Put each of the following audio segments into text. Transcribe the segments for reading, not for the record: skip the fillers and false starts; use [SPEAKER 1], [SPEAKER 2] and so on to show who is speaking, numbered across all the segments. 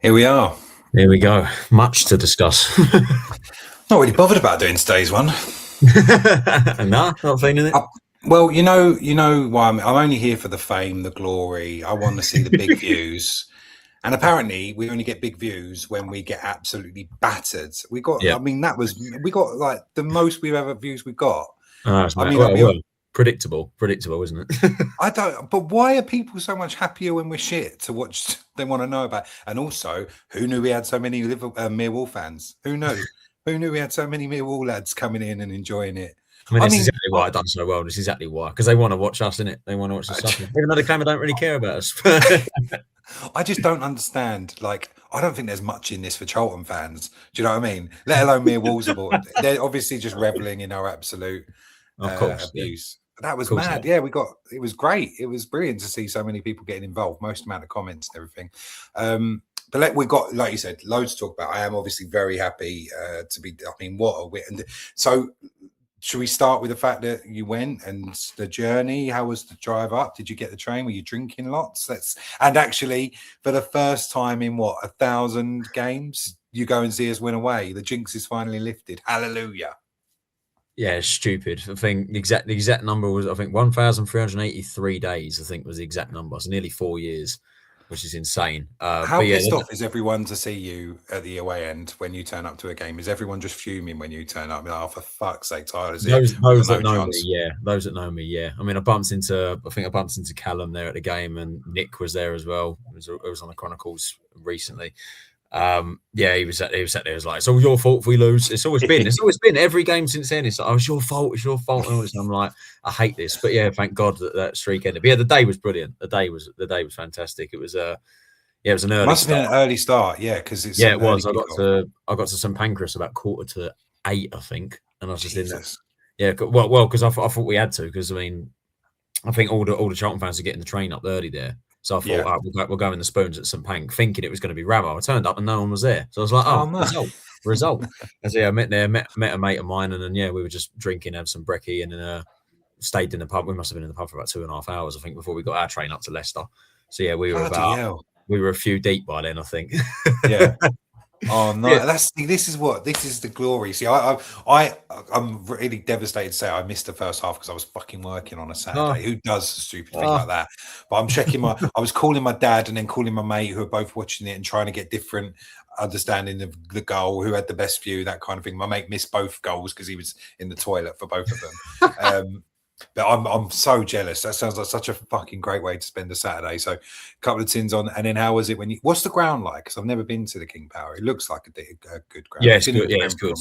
[SPEAKER 1] Here we are.
[SPEAKER 2] Here we go. Much to discuss.
[SPEAKER 1] Not really bothered about doing today's one.
[SPEAKER 2] No, not feeling it.
[SPEAKER 1] Well, you know why I'm only here for the fame, the glory. I want to see the big views. And apparently we only get big views when we get absolutely battered. We got,
[SPEAKER 2] Yeah.
[SPEAKER 1] I mean, we got like the most we've ever views we got.
[SPEAKER 2] I mean, predictable, isn't it?
[SPEAKER 1] I don't, but why are people so much happier when we're shit to watch? They want to know about. And also, who knew we had so many Millwall fans? Who knew? Who knew we had so many Millwall lads coming in and enjoying it?
[SPEAKER 2] I mean, that's exactly why I've done so well. This is exactly why, because they want to watch us, innit? They want to watch the stuff. Even though the camera don't really care about us.
[SPEAKER 1] I just don't understand. Like, I don't think there's much in this for Charlton fans. Do you know what I mean? Let alone Millwall's aboard. They're obviously just reveling in our absolute abuse. Yeah. That was mad. Yeah, it was great. It was brilliant to see so many people getting involved, most amount of comments and everything. But we got, like you said, loads to talk about. I am obviously very happy to be, I mean, what a win. And so should we start with the fact that you went and the journey? How was the drive up? Did you get the train? Were you drinking lots? And actually, for the first time in 1,000 games, you go and see us win away. The jinx is finally lifted. Hallelujah.
[SPEAKER 2] Yeah, it's stupid. I think the exact number was, I think, 1,383 days, I think was the exact number. So nearly 4 years, which is insane.
[SPEAKER 1] How pissed off is everyone to see you at the away end when you turn up to a game? Is everyone just fuming when you turn up? Oh, for fuck's sake, Tyler, is
[SPEAKER 2] those that know me, yeah. Those that know me, yeah. I mean, I bumped into Callum there at the game, and Nick was there as well. It was on the Chronicles recently. Yeah, he was sat there. It was like, it's all your fault if we lose. It's always been every game since then. It's like, oh, it's your fault. And I'm like, I hate this, but yeah, thank God that streak ended. But yeah, the day was brilliant. The day was fantastic. It was it was an early.
[SPEAKER 1] Must have been an early start, yeah, because it's
[SPEAKER 2] it was. I got to St Pancras about 7:45, I think, and I was just in there. Yeah, well, because I thought we had to, because I mean, I think all the Charlton fans are getting the train up early there. So I thought, we'll go in the spoons at St Pank, thinking it was going to be Ramo. I turned up and no one was there. So I was like, no. result. And so yeah, I met a mate of mine, and then yeah, we were just drinking, had some brekkie, and then stayed in the pub. We must have been in the pub for about 2.5 hours, I think, before we got our train up to Leicester. So yeah, we were a few deep by then, I think.
[SPEAKER 1] Yeah. Oh no, yeah. This is the glory. See, I'm really devastated to say I missed the first half because I was fucking working on a Saturday. Who does a stupid thing like that? But I'm checking I was calling my dad and then calling my mate, who are both watching it and trying to get different understanding of the goal, who had the best view, that kind of thing. My mate missed both goals because he was in the toilet for both of them. But I'm so jealous. That sounds like such a fucking great way to spend a Saturday. So a couple of tins on. And then how was it what's the ground like? Because I've never been to the King Power. It looks like a good ground.
[SPEAKER 2] Yeah, it's good. Yeah, it's good.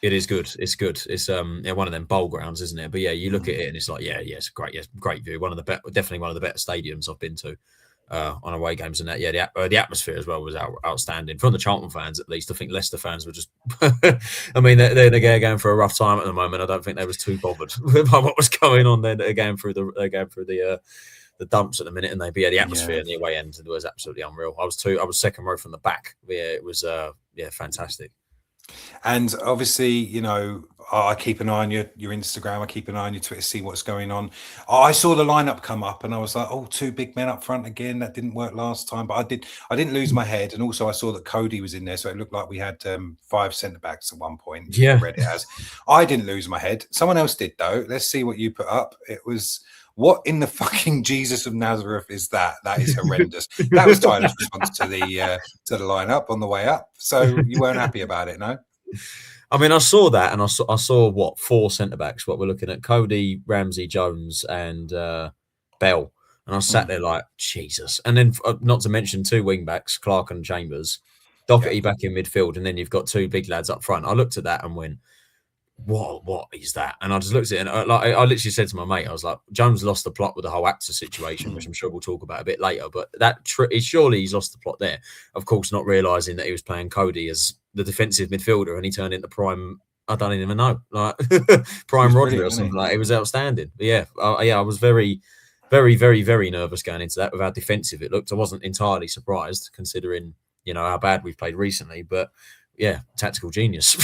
[SPEAKER 1] It
[SPEAKER 2] is good. It's good. It's one of them bowl grounds, isn't it? But yeah, you look at it and it's like, it's great. Yeah, great view. Definitely one of the better stadiums I've been to on away games, and that. Yeah, the atmosphere as well was outstanding from the Charlton fans, at least. I think Leicester fans were just, I mean, they're going for a rough time at the moment. I don't think they was too bothered by what was going on there. They're going through the dumps at the minute, and the atmosphere in the away end was absolutely unreal. I was second row from the back. But yeah, it was fantastic.
[SPEAKER 1] And obviously, you know, I keep an eye on your Instagram. I keep an eye on your Twitter, see what's going on. I saw the lineup come up, and I was like, "Oh, two big men up front again. That didn't work last time." But I didn't lose my head. And also, I saw that Cody was in there, so it looked like we had 5 centre backs at one point.
[SPEAKER 2] Yeah,
[SPEAKER 1] I read it as. I didn't lose my head. Someone else did though. Let's see what you put up. It was. What in the fucking Jesus of Nazareth is that? That is horrendous. That was Tyler's response to the lineup on the way up. So you weren't happy about it, no?
[SPEAKER 2] I mean, I saw that, and I saw what 4 centre backs. What we're looking at: Coady, Ramsey, Jones, and Bell. And I sat there like, Jesus. And then, not to mention 2 wing backs, Clark and Chambers, Doherty back in midfield, and then you've got 2 big lads up front. I looked at that and went, what is that? And I just looked at it, and I literally said to my mate, I was like, Jones lost the plot with the whole actor situation, which I'm sure we'll talk about a bit later. But surely he's lost the plot there. Of course, not realising that he was playing Coady as the defensive midfielder, and he turned into prime. I don't even know, like prime Rodri or something. Like, it was outstanding. But yeah, I was very, very, very, very nervous going into that with how defensive it looked. I wasn't entirely surprised, considering how bad we've played recently, but. Yeah, tactical genius.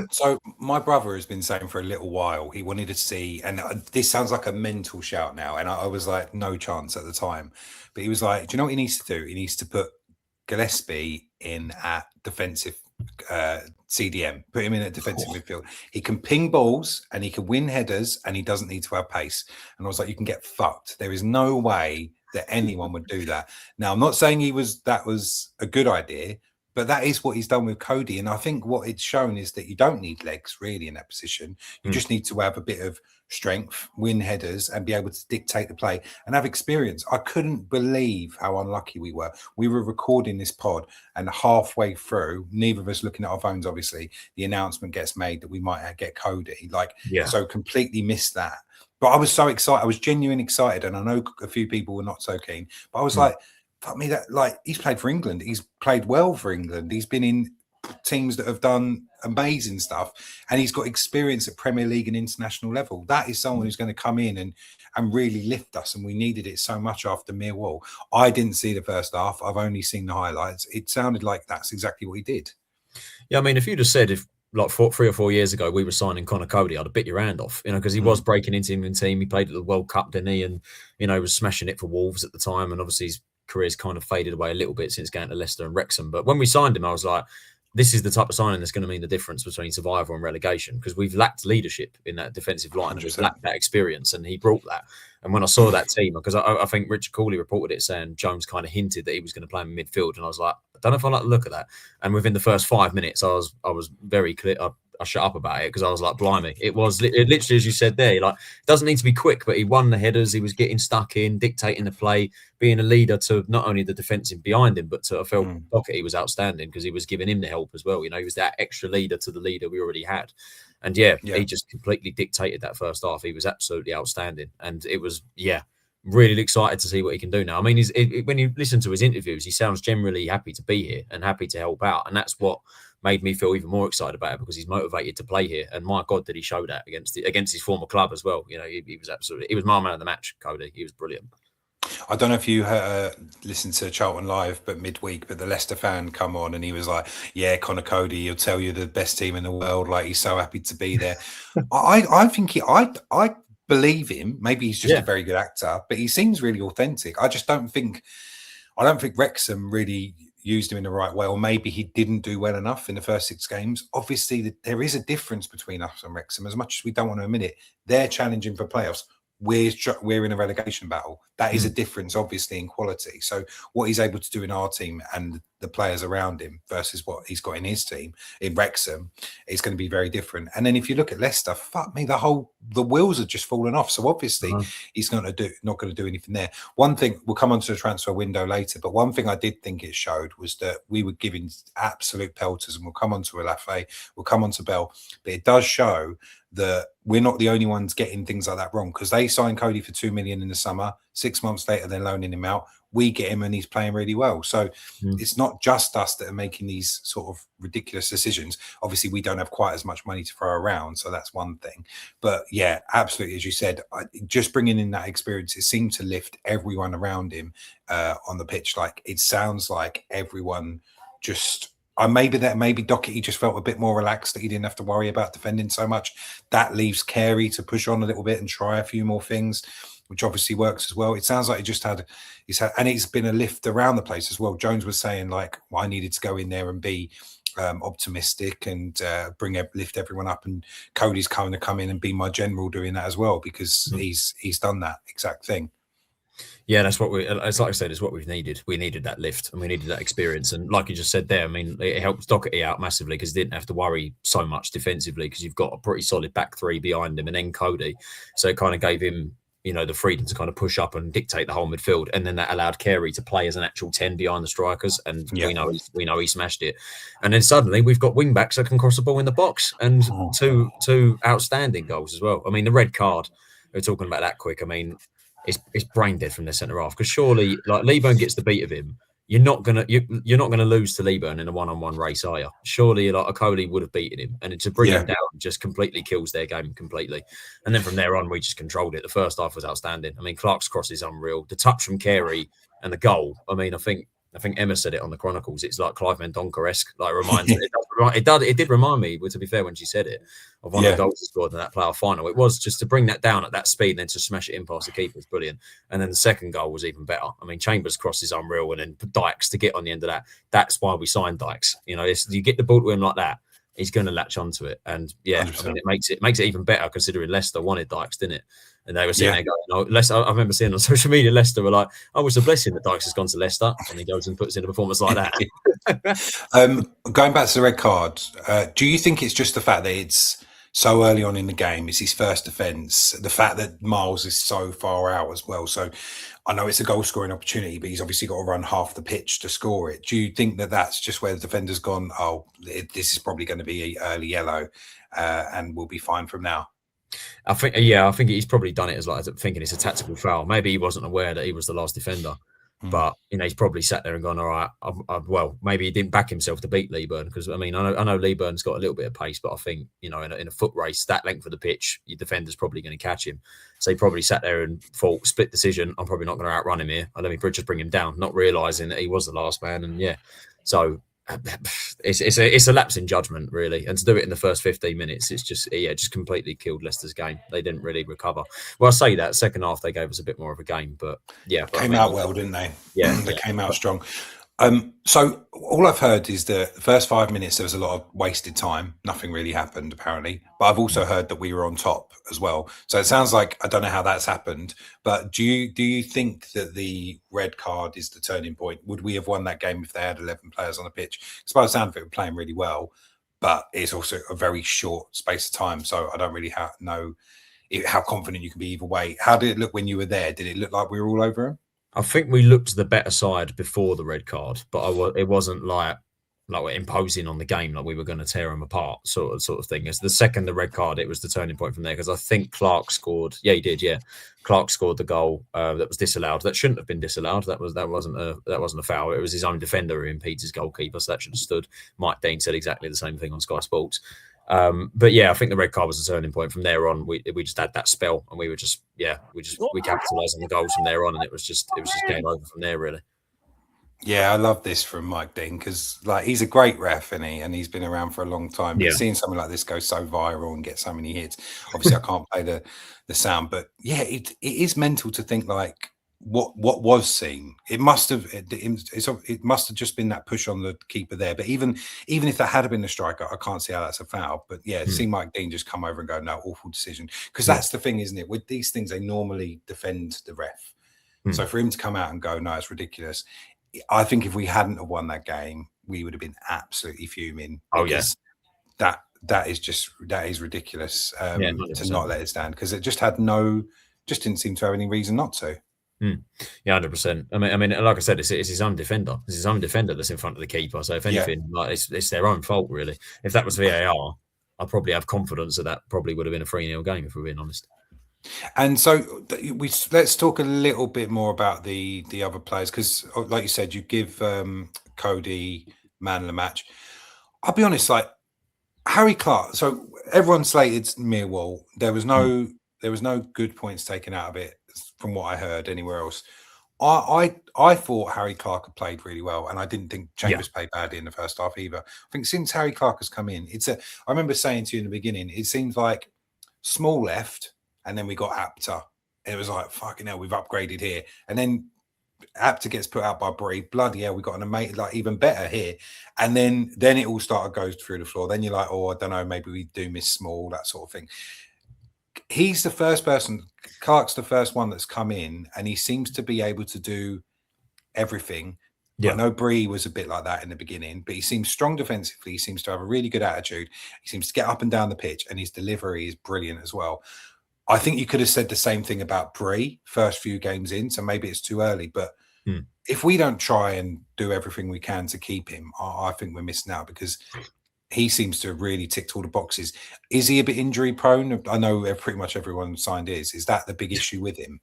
[SPEAKER 1] So my brother has been saying for a little while he wanted to see, and this sounds like a mental shout now, and I was like, no chance at the time. But he was like, do you know what he needs to do? He needs to put Gillespie in at defensive CDM, put him in at defensive midfield. He can ping balls and he can win headers and he doesn't need to have pace. And I was like, you can get fucked. There is no way that anyone would do that. Now, I'm not saying that was a good idea, but that is what he's done with Coady. And I think what it's shown is that you don't need legs really in that position. You just need to have a bit of strength, win headers, and be able to dictate the play and have experience. I couldn't believe how unlucky we were. We were recording this pod, and halfway through, neither of us looking at our phones, obviously, the announcement gets made that we might get Coady. So completely missed that. But I was so excited. I was genuinely excited. And I know a few people were not so keen, but I was like, fuck me, that he's played for England. He's played well for England. He's been in teams that have done amazing stuff, and he's got experience at Premier League and international level. That is someone who's going to come in and really lift us, and we needed it so much after Millwall. I didn't see the first half. I've only seen the highlights. It sounded like that's exactly what he did.
[SPEAKER 2] Yeah, I mean, if you'd have said like 3 or 4 years ago we were signing Conor Coady, I'd have bit your hand off, because he was breaking into the England team. He played at the World Cup, didn't he? And was smashing it for Wolves at the time, and obviously his career's kind of faded away a little bit since going to Leicester and Wrexham. But when we signed him, I was like, this is the type of signing that's going to mean the difference between survival and relegation, because we've lacked leadership in that defensive line. 100%. We've lacked that experience, and he brought that. And when I saw that team, because I think Richard Cooley reported it saying Jones kind of hinted that he was going to play in midfield, and I was like, I don't know if I like the look of that. And within the first 5 minutes, I was very clear. I shut up about it because I was like, blimey, it literally, as you said there, like, it doesn't need to be quick, but he won the headers. He was getting stuck in, dictating the play, being a leader to not only the defensive behind him, but to a felt pocket. He was outstanding because he was giving him the help as well. He was that extra leader to the leader we already had. And he just completely dictated that first half. He was absolutely outstanding. And it was, really excited to see what he can do now. I mean, when you listen to his interviews, he sounds generally happy to be here and happy to help out. And that's what made me feel even more excited about it, because he's motivated to play here. And my God, did he show that against his former club as well. He was my man of the match, Coady. He was brilliant.
[SPEAKER 1] I don't know if you listened to Charlton Live, but midweek, but the Leicester fan come on and he was like, yeah, Conor Coady, he'll tell you the best team in the world. Like, he's so happy to be there. I think I believe him. Maybe he's just a very good actor, but he seems really authentic. I don't think Wrexham really used him in the right way, or maybe he didn't do well enough in the first 6 games. Obviously, there is a difference between us and Wrexham. As much as we don't want to admit it, they're challenging for playoffs. We're in a relegation battle. That is a difference, obviously, in quality. So what he's able to do in our team and the players around him versus what he's got in his team in Wrexham is going to be very different. And then if you look at Leicester, fuck me, the wheels are just fallen off. So obviously he's not going to do anything there. One thing, we'll come on to the transfer window later, but one thing I did think it showed was that we were giving absolute pelters, and we'll come on to Alafe, we'll come on to Bell, but it does show that we're not the only ones getting things like that wrong, because they signed Coady for 2 million in the summer. 6 months later, they're loaning him out. We get him and he's playing really well. So it's not just us that are making these sort of ridiculous decisions. Obviously, we don't have quite as much money to throw around, so that's one thing. But yeah, absolutely, as you said, just bringing in that experience, it seemed to lift everyone around him on the pitch. Like, it sounds like everyone just... maybe Doherty just felt a bit more relaxed, that he didn't have to worry about defending so much. That leaves Carey to push on a little bit and try a few more things, which obviously works as well. It sounds like and it's been a lift around the place as well. Jones was saying, like, well, I needed to go in there and be optimistic and lift everyone up, and Cody's kind of come in and be my general doing that as well, because he's done that exact thing.
[SPEAKER 2] Yeah, that's what it's like I said, it's what we've needed. We needed that lift and we needed that experience. And like you just said there, I mean, it helps Doherty out massively because he didn't have to worry so much defensively, because you've got a pretty solid back three behind him and then Coady. So it kind of gave him, the freedom to kind of push up and dictate the whole midfield. And then that allowed Carey to play as an actual 10 behind the strikers. And we know he smashed it. And then suddenly we've got wing backs that can cross the ball in the box, and two outstanding goals as well. I mean, the red card, we're talking about that quick. I mean, it's brain dead from their centre half, because surely, like, Leaburn gets the beat of him, you're not gonna lose to Leaburn in a one-on-one race, are you? Surely, like, a Coady would have beaten him, and to bring him down just completely kills their game completely. And then from there on, we just controlled it. The first half was outstanding. I mean, Clark's cross is unreal. The touch from Carey and the goal. I mean, I think I think Emma said it on the Chronicles. It's like Clive Mendonca-esque. Like it did remind me, to be fair, when she said it, of one of the goals he scored in that playoff final. It was just to bring that down at that speed and then to smash it in past the keeper was brilliant. And then the second goal was even better. I mean, Chambers' cross is unreal, and then Dykes to get on the end of that. That's why we signed Dykes. You know, you get the ball to him like that, he's going to latch onto it. And yeah, 100%. I mean, it makes it even better considering Leicester wanted Dykes, didn't it? And they were sitting there going, Leicester, I remember seeing on social media, Leicester were like, oh, it's a blessing that Dykes has gone to Leicester. And he goes and puts in a performance like
[SPEAKER 1] that. Going back to the red card, do you think it's just the fact that it's so early on in the game, it's his first offence, the fact that Miles is so far out as well? So I know it's a goal scoring opportunity, but he's obviously got to run half the pitch to score it. Do you think that that's just where the defender's gone, this is probably going to be an early yellow and we'll be fine from now?
[SPEAKER 2] I think he's probably done it as like thinking it's a tactical foul. Maybe he wasn't aware that he was the last defender, but you know, he's probably sat there and gone, all right, well, maybe he didn't back himself to beat Leeburn, because I mean, I know Leeburn's got a little bit of pace, but I think, you know, in a foot race, that length of the pitch, your defender's probably going to catch him. So he probably sat there and thought, split decision, I'm probably not going to outrun him here. Let me just bring him down, not realising that he was the last man. And yeah, so it's a lapse in judgment, really, and to do it in the first 15 minutes, it's just completely killed Leicester's game. They didn't really recover. Well, I say that second half they gave us a bit more of a game, but came
[SPEAKER 1] out well, didn't they?
[SPEAKER 2] Yeah,
[SPEAKER 1] they came out strong. So all I've heard is the first 5 minutes there was a lot of wasted time. Nothing really happened apparently, but I've also heard that we were on top as well. So it sounds like, I don't know how that's happened, but do you think that the red card is the turning point? Would we have won that game if they had 11 players on the pitch? Because by the sound of it, we're playing really well, but it's also a very short space of time. So I don't really know how confident you can be either way. How did it look when you were there? Did it look like we were all over them?
[SPEAKER 2] I think we looked the better side before the red card, but it wasn't like we're imposing on the game, like we were going to tear them apart, sort of thing. As the second the red card, it was the turning point from there, because I think Clark scored. Yeah, he did. Yeah, Clark scored the goal that was disallowed. That shouldn't have been disallowed. That wasn't a foul. It was his own defender who impedes his goalkeeper, so that should have stood. Mike Dean said exactly the same thing on Sky Sports. But yeah, I think the red card was the turning point. From there on, we just had that spell, and we capitalised on the goals from there on, and it was just game over from there, really.
[SPEAKER 1] Yeah, I love this from Mike Dean, because like he's a great ref, and he's been around for a long time. But seeing something like this go so viral and get so many hits, obviously I can't play the sound, but yeah, it is mental to think like what was seen. It must have just been that push on the keeper there. But even if that had been a striker, I can't see how that's a foul. But yeah, see Mike Dean just come over and go, no, awful decision. Because that's the thing, isn't it? With these things, they normally defend the ref. So for him to come out and go, no, it's ridiculous. I think if we hadn't have won that game, we would have been absolutely fuming. That is ridiculous to not let it stand, because it just didn't seem to have any reason not to.
[SPEAKER 2] Yeah, 100%. I mean, like I said, it's his own defender. It's his own defender that's in front of the keeper. So if anything, like it's their own fault, really. If that was VAR, I probably have confidence that probably would have been a 3-0 game, if we're being honest.
[SPEAKER 1] And so let's talk a little bit more about the other players, because like you said, you give Coady man of the match. I'll be honest, like Harry Clark. So everyone slated Millwall. There was no good points taken out of it from what I heard anywhere else. I thought Harry Clark had played really well, and I didn't think Chambers played badly in the first half either. I think since Harry Clark has come in, I remember saying to you in the beginning, it seems like Small left, and then we got Apter. And it was like, fucking hell, we've upgraded here. And then Apter gets put out by Bree. Bloody hell, we got an amazing, like even better here. And then it all started going through the floor. Then you're like, oh, I don't know, maybe we do miss Small, that sort of thing. He's the first person, Clark's the first one that's come in, and he seems to be able to do everything. Yeah. I know Bree was a bit like that in the beginning, but he seems strong defensively. He seems to have a really good attitude. He seems to get up and down the pitch, and his delivery is brilliant as well. I think you could have said the same thing about Bree first few games in, so maybe it's too early. But if we don't try and do everything we can to keep him, I think we're missing out, because he seems to have really ticked all the boxes. Is he a bit injury prone? I know pretty much everyone signed is. Is that the big issue with him?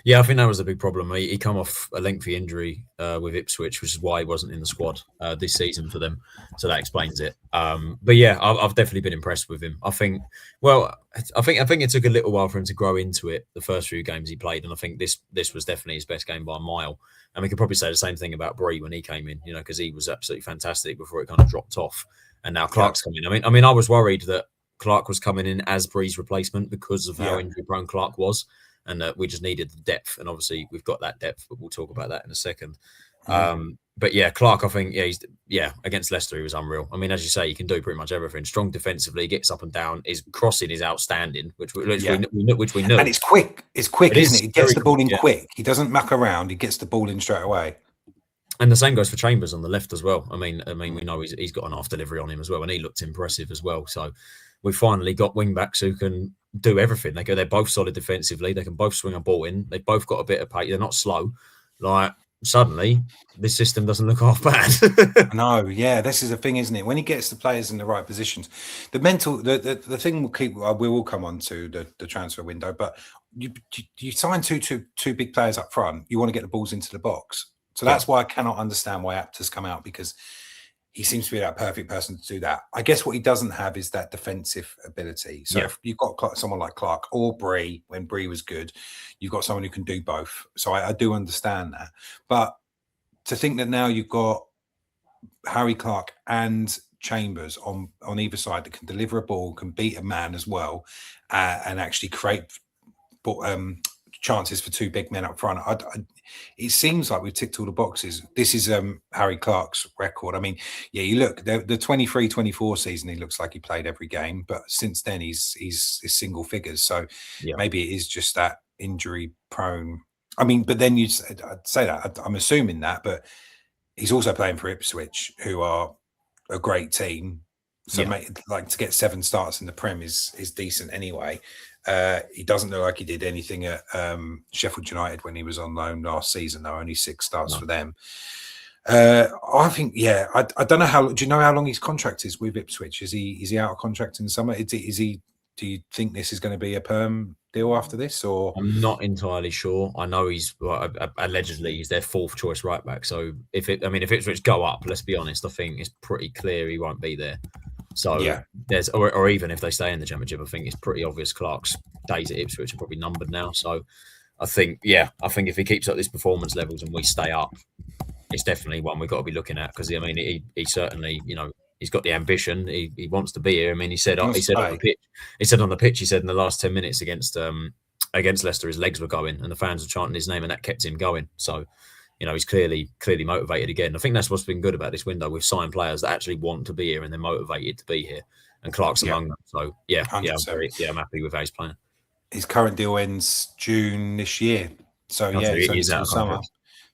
[SPEAKER 2] Yeah, I think that was a big problem. He come off a lengthy injury with Ipswich, which is why he wasn't in the squad this season for them. So that explains it. But yeah, I've definitely been impressed with him. I think it took a little while for him to grow into it. The first few games he played, and I think this was definitely his best game by a mile. And we could probably say the same thing about Bree when he came in, because he was absolutely fantastic before it kind of dropped off. And now Clark's coming. I mean, I was worried that Clark was coming in as Bree's replacement because of how injury prone Clark was. And we just needed the depth, and obviously we've got that depth, but we'll talk about that in a second. But yeah, Clark, I think, against Leicester he was unreal. I mean, as you say, he can do pretty much everything. Strong defensively, gets up and down. His crossing is outstanding, which we know.
[SPEAKER 1] And it's quick. It's quick, isn't it? He gets the ball in quick. He doesn't muck around. He gets the ball in straight away.
[SPEAKER 2] And the same goes for Chambers on the left as well. I mean, we know he's got an half delivery on him as well, and he looked impressive as well. So we finally got wing backs who can do everything. They're both solid defensively. They can both swing a ball in. They've both got a bit of pace. They're not slow. Like, suddenly, this system doesn't look half bad.
[SPEAKER 1] No, yeah, this is the thing, isn't it? When he gets the players in the right positions, the thing we will come on to the transfer window. But you sign two big players up front. You want to get the balls into the box. So that's why I cannot understand why Apta's come out, because he seems to be that perfect person to do that. I guess what he doesn't have is that defensive ability. So if you've got someone like Clark or Bree, when Bree was good, you've got someone who can do both. So I do understand that. But to think that now you've got Harry Clark and Chambers on either side that can deliver a ball, can beat a man as well, and actually create chances for two big men up front. It seems like we've ticked all the boxes. This is Harry Clark's record. I mean, you look, the 23-24 season, he looks like he played every game, but since then he's single figures. So maybe it is just that injury prone. I mean, but then I'd say that, I'm assuming that, but he's also playing for Ipswich, who are a great team. So to get 7 starts in the Prem is decent anyway. He doesn't look like he did anything at Sheffield United when he was on loan last season, though. Only 6 starts for them. I think, I don't know how. Do you know how long his contract is with Ipswich? Is he out of contract in the summer? Do you think this is going to be a perm deal after this? Or
[SPEAKER 2] I'm not entirely sure. I know allegedly he's their 4th choice right back. So if Ipswich go up, let's be honest, I think it's pretty clear he won't be there. So there's, or even if they stay in the Championship, I think it's pretty obvious Clark's days at Ipswich are probably numbered now. So I think if he keeps up this performance levels and we stay up, it's definitely one we've got to be looking at, because I mean he certainly, he's got the ambition. He wants to be here. I mean, he said on the pitch, he said in the last 10 minutes against Leicester, his legs were going and the fans were chanting his name, and that kept him going. So, he's clearly motivated again. I think that's what's been good about this window. We've signed players that actually want to be here and they're motivated to be here. And Clark's among them. So I'm happy with how he's playing.
[SPEAKER 1] His current deal ends June this year. So he's out of summer.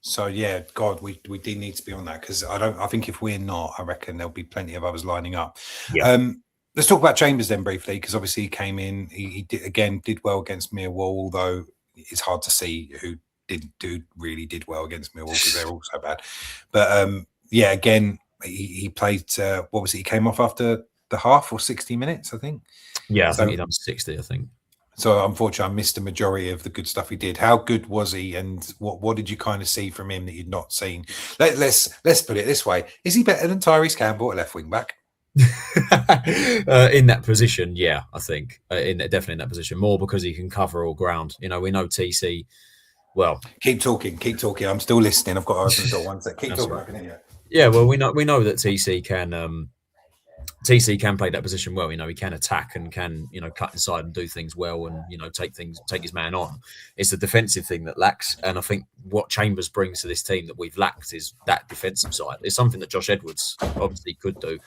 [SPEAKER 1] So God, we do need to be on that, because I think if we're not, I reckon there'll be plenty of others lining up. Let's talk about Chambers then briefly, because obviously he came in, he did well against Millwall, although it's hard to see who really did well against Millwall, because they're all so bad. But again, he played. What was it? He came off after the half, or 60 minutes, I think.
[SPEAKER 2] Yeah, I think he done 60. I think.
[SPEAKER 1] So unfortunately, I missed the majority of the good stuff he did. How good was he, and what did you kind of see from him that you'd not seen? Let's put it this way: is he better than Tyrese Campbell at left wing back?
[SPEAKER 2] In that position, I think definitely in that position, more because he can cover all ground. We know TC. Well,
[SPEAKER 1] keep talking. I'm still listening. I've got to open the door one sec. Keep talking. Right. I can hear you.
[SPEAKER 2] Yeah, well, we know that TC can play that position well. He can attack and can cut inside and do things well, and take his man on. It's the defensive thing that lacks, and I think what Chambers brings to this team that we've lacked is that defensive side. It's something that Josh Edwards obviously could do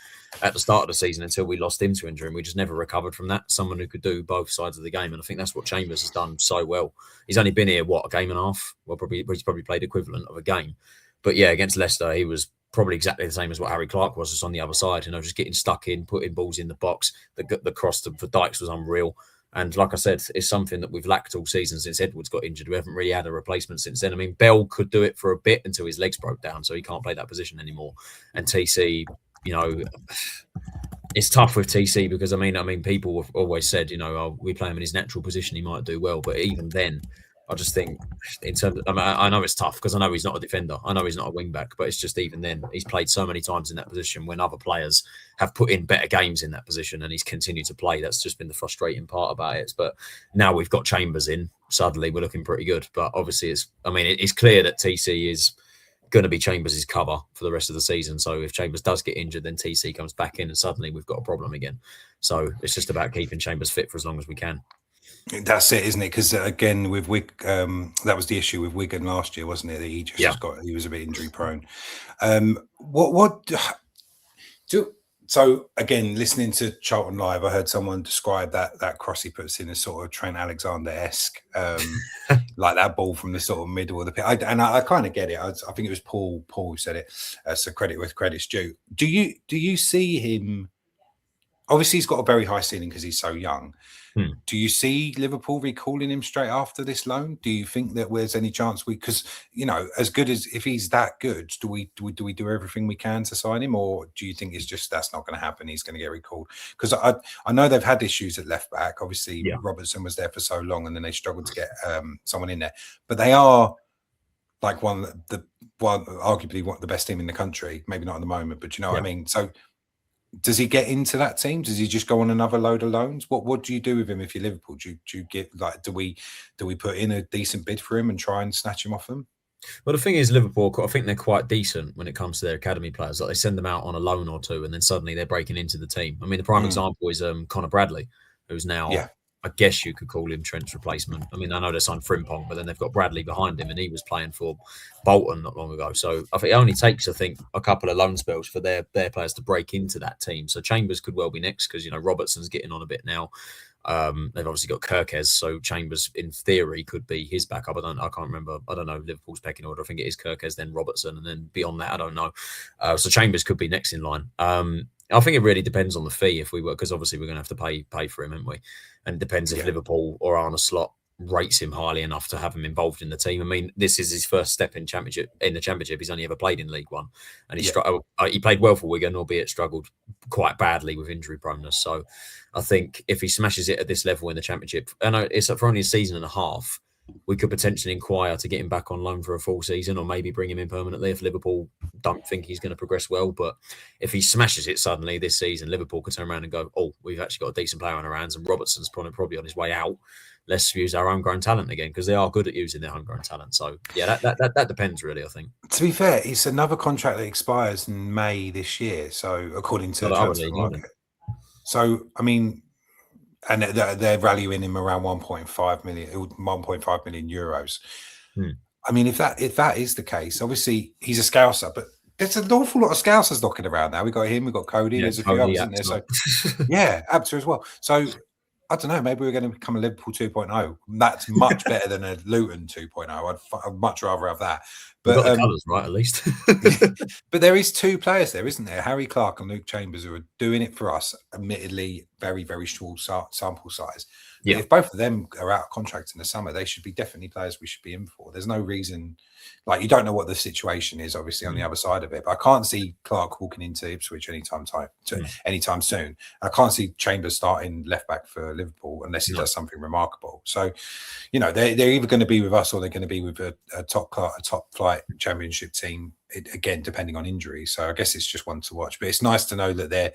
[SPEAKER 2] at the start of the season until we lost him to injury, and we just never recovered from that. Someone who could do both sides of the game, and I think that's what Chambers has done so well. He's only been here a game and a half. Well, he's probably played equivalent of a game, but against Leicester he was probably exactly the same as what Harry Clark was, just on the other side. Just getting stuck in, putting balls in the box. The cross for Dykes was unreal. And like I said, it's something that we've lacked all season since Edwards got injured. We haven't really had a replacement since then. I mean, Bell could do it for a bit until his legs broke down, so he can't play that position anymore. And TC, it's tough with TC because I mean, people have always said, we play him in his natural position, he might do well. But even then, I just think in terms of, I mean, I know it's tough because I know he's not a defender. I know he's not a wing back, but it's just even then he's played so many times in that position when other players have put in better games in that position and he's continued to play. That's just been the frustrating part about it. But now we've got Chambers in, suddenly we're looking pretty good. But obviously it's clear that TC is going to be Chambers' cover for the rest of the season. So if Chambers does get injured, then TC comes back in and suddenly we've got a problem again. So it's just about keeping Chambers fit for as long as we can.
[SPEAKER 1] That's it, isn't it? Because again, with that was the issue with Wigan last year, wasn't it? That he just he was a bit injury prone. So again, listening to Charlton live, I heard someone describe that cross he puts in as sort of Trent Alexander-esque, like that ball from the sort of middle of the pitch. And I kind of get it. I think it was Paul who said it. So credit where credit's due. Do you see him? Obviously, he's got a very high ceiling because he's so young. Do you see Liverpool recalling him straight after this loan? Do you think that there's any chance because as good as if he's that good, do we do everything we can to sign him, or do you think it's just that's not going to happen? He's going to get recalled because I know they've had issues at left back. Obviously, Robertson was there for so long, and then they struggled to get someone in there. But they are like arguably one of the best team in the country. Maybe not at the moment, but you know what I mean. So. Does he get into that team? Does he just go on another load of loans? What do you do with him if you're Liverpool? Do you get do we put in a decent bid for him and try and snatch him off them?
[SPEAKER 2] Well, the thing is, Liverpool, I think they're quite decent when it comes to their academy players. Like they send them out on a loan or two, and then suddenly they're breaking into the team. I mean, the prime example is Connor Bradley, who's now. Yeah. I guess you could call him Trent's replacement. I mean, I know they signed Frimpong, but then they've got Bradley behind him, and he was playing for Bolton not long ago. So I think it only takes, a couple of loan spells for their players to break into that team. So Chambers could well be next because Robertson's getting on a bit now. They've obviously got Kirkes, so Chambers in theory could be his backup. I can't remember. I don't know Liverpool's pecking order. I think it is Kirkes, then Robertson, and then beyond that, I don't know. So Chambers could be next in line. I think it really depends on the fee if we were, because obviously we're going to have to pay for him, aren't we? And it depends if Liverpool or Arne Slot rates him highly enough to have him involved in the team. I mean, this is his first step in the championship. He's only ever played in League One, and he played well for Wigan, albeit struggled quite badly with injury proneness. So I think if he smashes it at this level in the championship, and it's for only a season and a half, we could potentially inquire to get him back on loan for a full season, or maybe bring him in permanently if Liverpool don't think he's going to progress well. But if he smashes it suddenly this season, Liverpool could turn around and go, "Oh, we've actually got a decent player on our hands, and Robertson's probably on his way out. Let's use our homegrown talent again," because they are good at using their homegrown talent. So yeah, that depends really. I think.
[SPEAKER 1] To be fair, it's another contract that expires in May this year. So according to the transfer market, so I mean. And they're valuing him around 1.5 million euros. I mean, if that is the case, obviously he's a Scouser, but there's an awful lot of Scousers knocking around now. We got him, we got Coady, there's a few others in there. So Abter as well. So I don't know, maybe we're going to become a Liverpool 2.0. That's much better than a Luton 2.0. I'd much rather have that. But
[SPEAKER 2] got the colours right, at least.
[SPEAKER 1] But there is two players there, isn't there? Harry Clark and Luke Chambers, who are doing it for us, admittedly, very, very small sample size. Yeah. If both of them are out of contract in the summer, they should be definitely players we should be in for. There's no reason, like, you don't know what the situation is, obviously, on the other side of it. But I can't see Clark walking into Ipswich anytime soon. I can't see Chambers starting left back for Liverpool unless he does something remarkable. So, they're either going to be with us or they're going to be with a top flight championship team, again, depending on injury. So I guess it's just one to watch. But it's nice to know that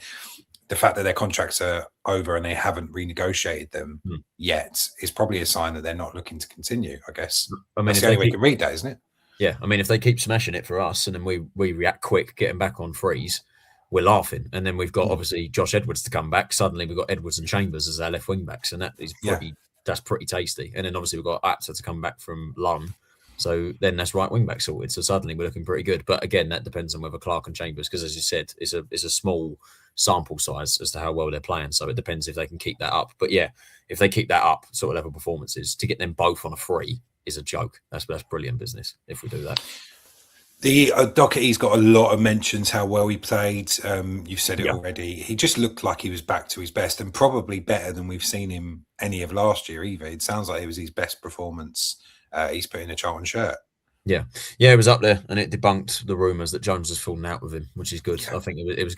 [SPEAKER 1] the fact that their contracts are over and they haven't renegotiated them yet is probably a sign that they're not looking to continue, I guess. I mean, that's the only way you can read that, isn't it?
[SPEAKER 2] Yeah. I mean, if they keep smashing it for us and then we react quick, getting back on freeze, we're laughing. And then we've got obviously Josh Edwards to come back. Suddenly we've got Edwards and Chambers as our left wing backs. And that's pretty tasty. And then obviously we've got Addickted to come back from loan. So then that's right wing back sorted. So suddenly we're looking pretty good. But again, that depends on whether Clark and Chambers, because as you said, it's a small sample size as to how well they're playing. So it depends if they can keep that up. But yeah, if they keep that up, sort of level performances, to get them both on a free is a joke. That's brilliant business if we do that.
[SPEAKER 1] The Doherty's got a lot of mentions how well he played. You've said it already. He just looked like he was back to his best, and probably better than we've seen him any of last year either. It sounds like it was his best performance he's put in a Charlton shirt.
[SPEAKER 2] Yeah, it was up there, and it debunked the rumours that Jones has fallen out with him, which is good. I think it was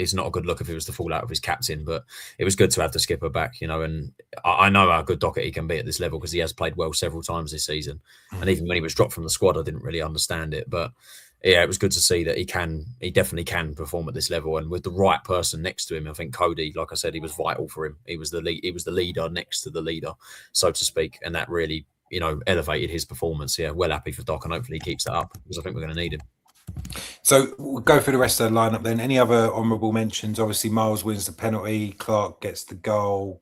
[SPEAKER 2] it's not a good look if he was to fall out of his captain. But it was good to have the skipper back, and I know how good Doherty can be at this level because he has played well several times this season. And even when he was dropped from the squad, I didn't really understand it. But yeah, it was good to see that he definitely can perform at this level, and with the right person next to him. I think Coady, like I said, he was vital for him. He was the leader next to the leader, so to speak, and that really, elevated his performance. Yeah, well happy for Doc, and hopefully he keeps that up because I think we're going to need him.
[SPEAKER 1] So we'll go through the rest of the lineup then. Any other honourable mentions? Obviously, Miles wins the penalty. Clark gets the goal.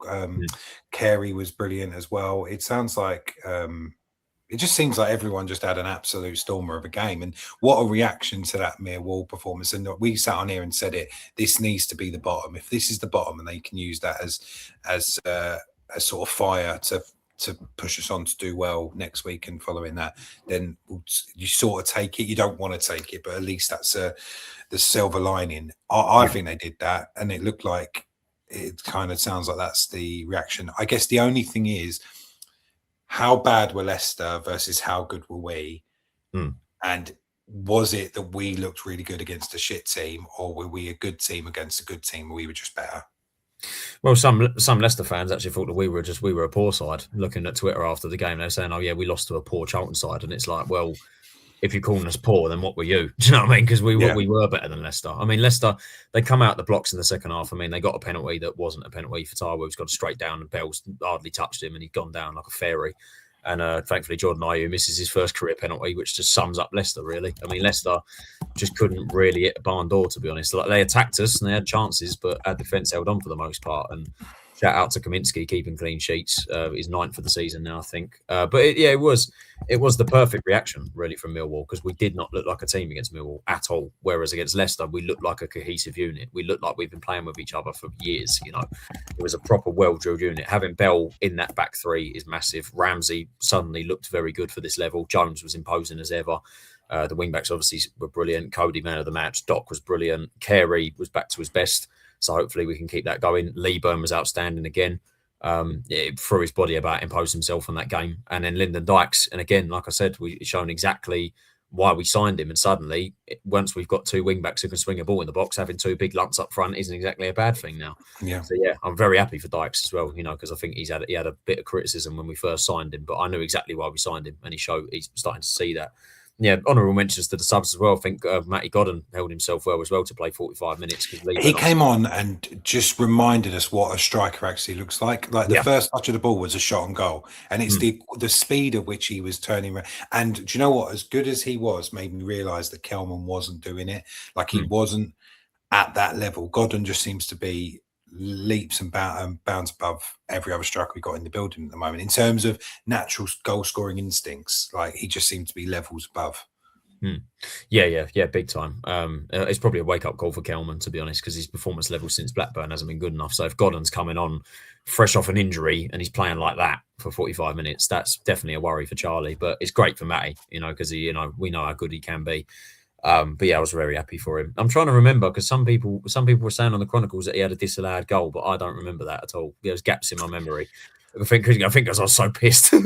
[SPEAKER 1] Carey was brilliant as well. It sounds like it just seems like everyone just had an absolute stormer of a game. And what a reaction to that Millwall performance. And we sat on here and said this needs to be the bottom. If this is the bottom and they can use that as a sort of fire to push us on to do well next week and following that, then you sort of take it. You don't want to take it, but at least that's the silver lining. I think they did that, and it looked like it kind of sounds like that's the reaction. I guess the only thing is, how bad were Leicester versus how good were we? And was it that we looked really good against a shit team, or were we a good team against a good team and we were just better?
[SPEAKER 2] Well, some Leicester fans actually thought that we were a poor side. Looking at Twitter after the game, they're saying, "Oh yeah, we lost to a poor Charlton side," and it's like, well, if you're calling us poor, then what were you? Do you know what I mean? Because we were better than Leicester. I mean, Leicester, they come out the blocks in the second half. I mean, they got a penalty that wasn't a penalty for Taiwo. He's gone straight down, and Bell's hardly touched him, and he'd gone down like a fairy. And thankfully, Jordan Ayew misses his first career penalty, which just sums up Leicester, really. I mean, Leicester just couldn't really hit a barn door, to be honest. Like, they attacked us and they had chances, but our defence held on for the most part. And shout out to Kaminsky keeping clean sheets. He's 9th for the season now, I think. But it was the perfect reaction, really, from Millwall, because we did not look like a team against Millwall at all. Whereas against Leicester, we looked like a cohesive unit. We looked like we've been playing with each other for years. It was a proper well-drilled unit. Having Bell in that back three is massive. Ramsey suddenly looked very good for this level. Jones was imposing as ever. The wing-backs obviously were brilliant. Coady, man of the match. Doc was brilliant. Carey was back to his best. So hopefully we can keep that going. Leeburn was outstanding again. Threw his body about, imposed himself on that game. And then Lyndon Dykes. And again, like I said, we've shown exactly why we signed him. And suddenly, once we've got two wing-backs who can swing a ball in the box, having two big lumps up front isn't exactly a bad thing now. Yeah. So yeah, I'm very happy for Dykes as well, because I think he had a bit of criticism when we first signed him, but I knew exactly why we signed him, and he's starting to see that. Yeah, honourable mentions to the subs as well. I think Matty Godden held himself well as well to play 45 minutes.
[SPEAKER 1] He came on and just reminded us what a striker actually looks like. Like the first touch of the ball was a shot on goal, and it's the speed at which he was turning around. And do you know what? As good as he was, made me realise that Kelman wasn't doing it. Like he wasn't at that level. Godden just seems to be leaps and bounds above every other striker we got in the building at the moment in terms of natural goal scoring instincts. Like he just seemed to be levels above.
[SPEAKER 2] Yeah, big time. It's probably a wake up call for Kelman, to be honest, because his performance level since Blackburn hasn't been good enough. So if Godden's coming on fresh off an injury and he's playing like that for 45 minutes, that's definitely a worry for Charlie. But it's great for Matty, because we know how good he can be. But yeah, I was very happy for him. I'm trying to remember, because some people were saying on the Chronicles that he had a disallowed goal, but I don't remember that at all. There's gaps in my memory. I think because I was so pissed.
[SPEAKER 1] Mate,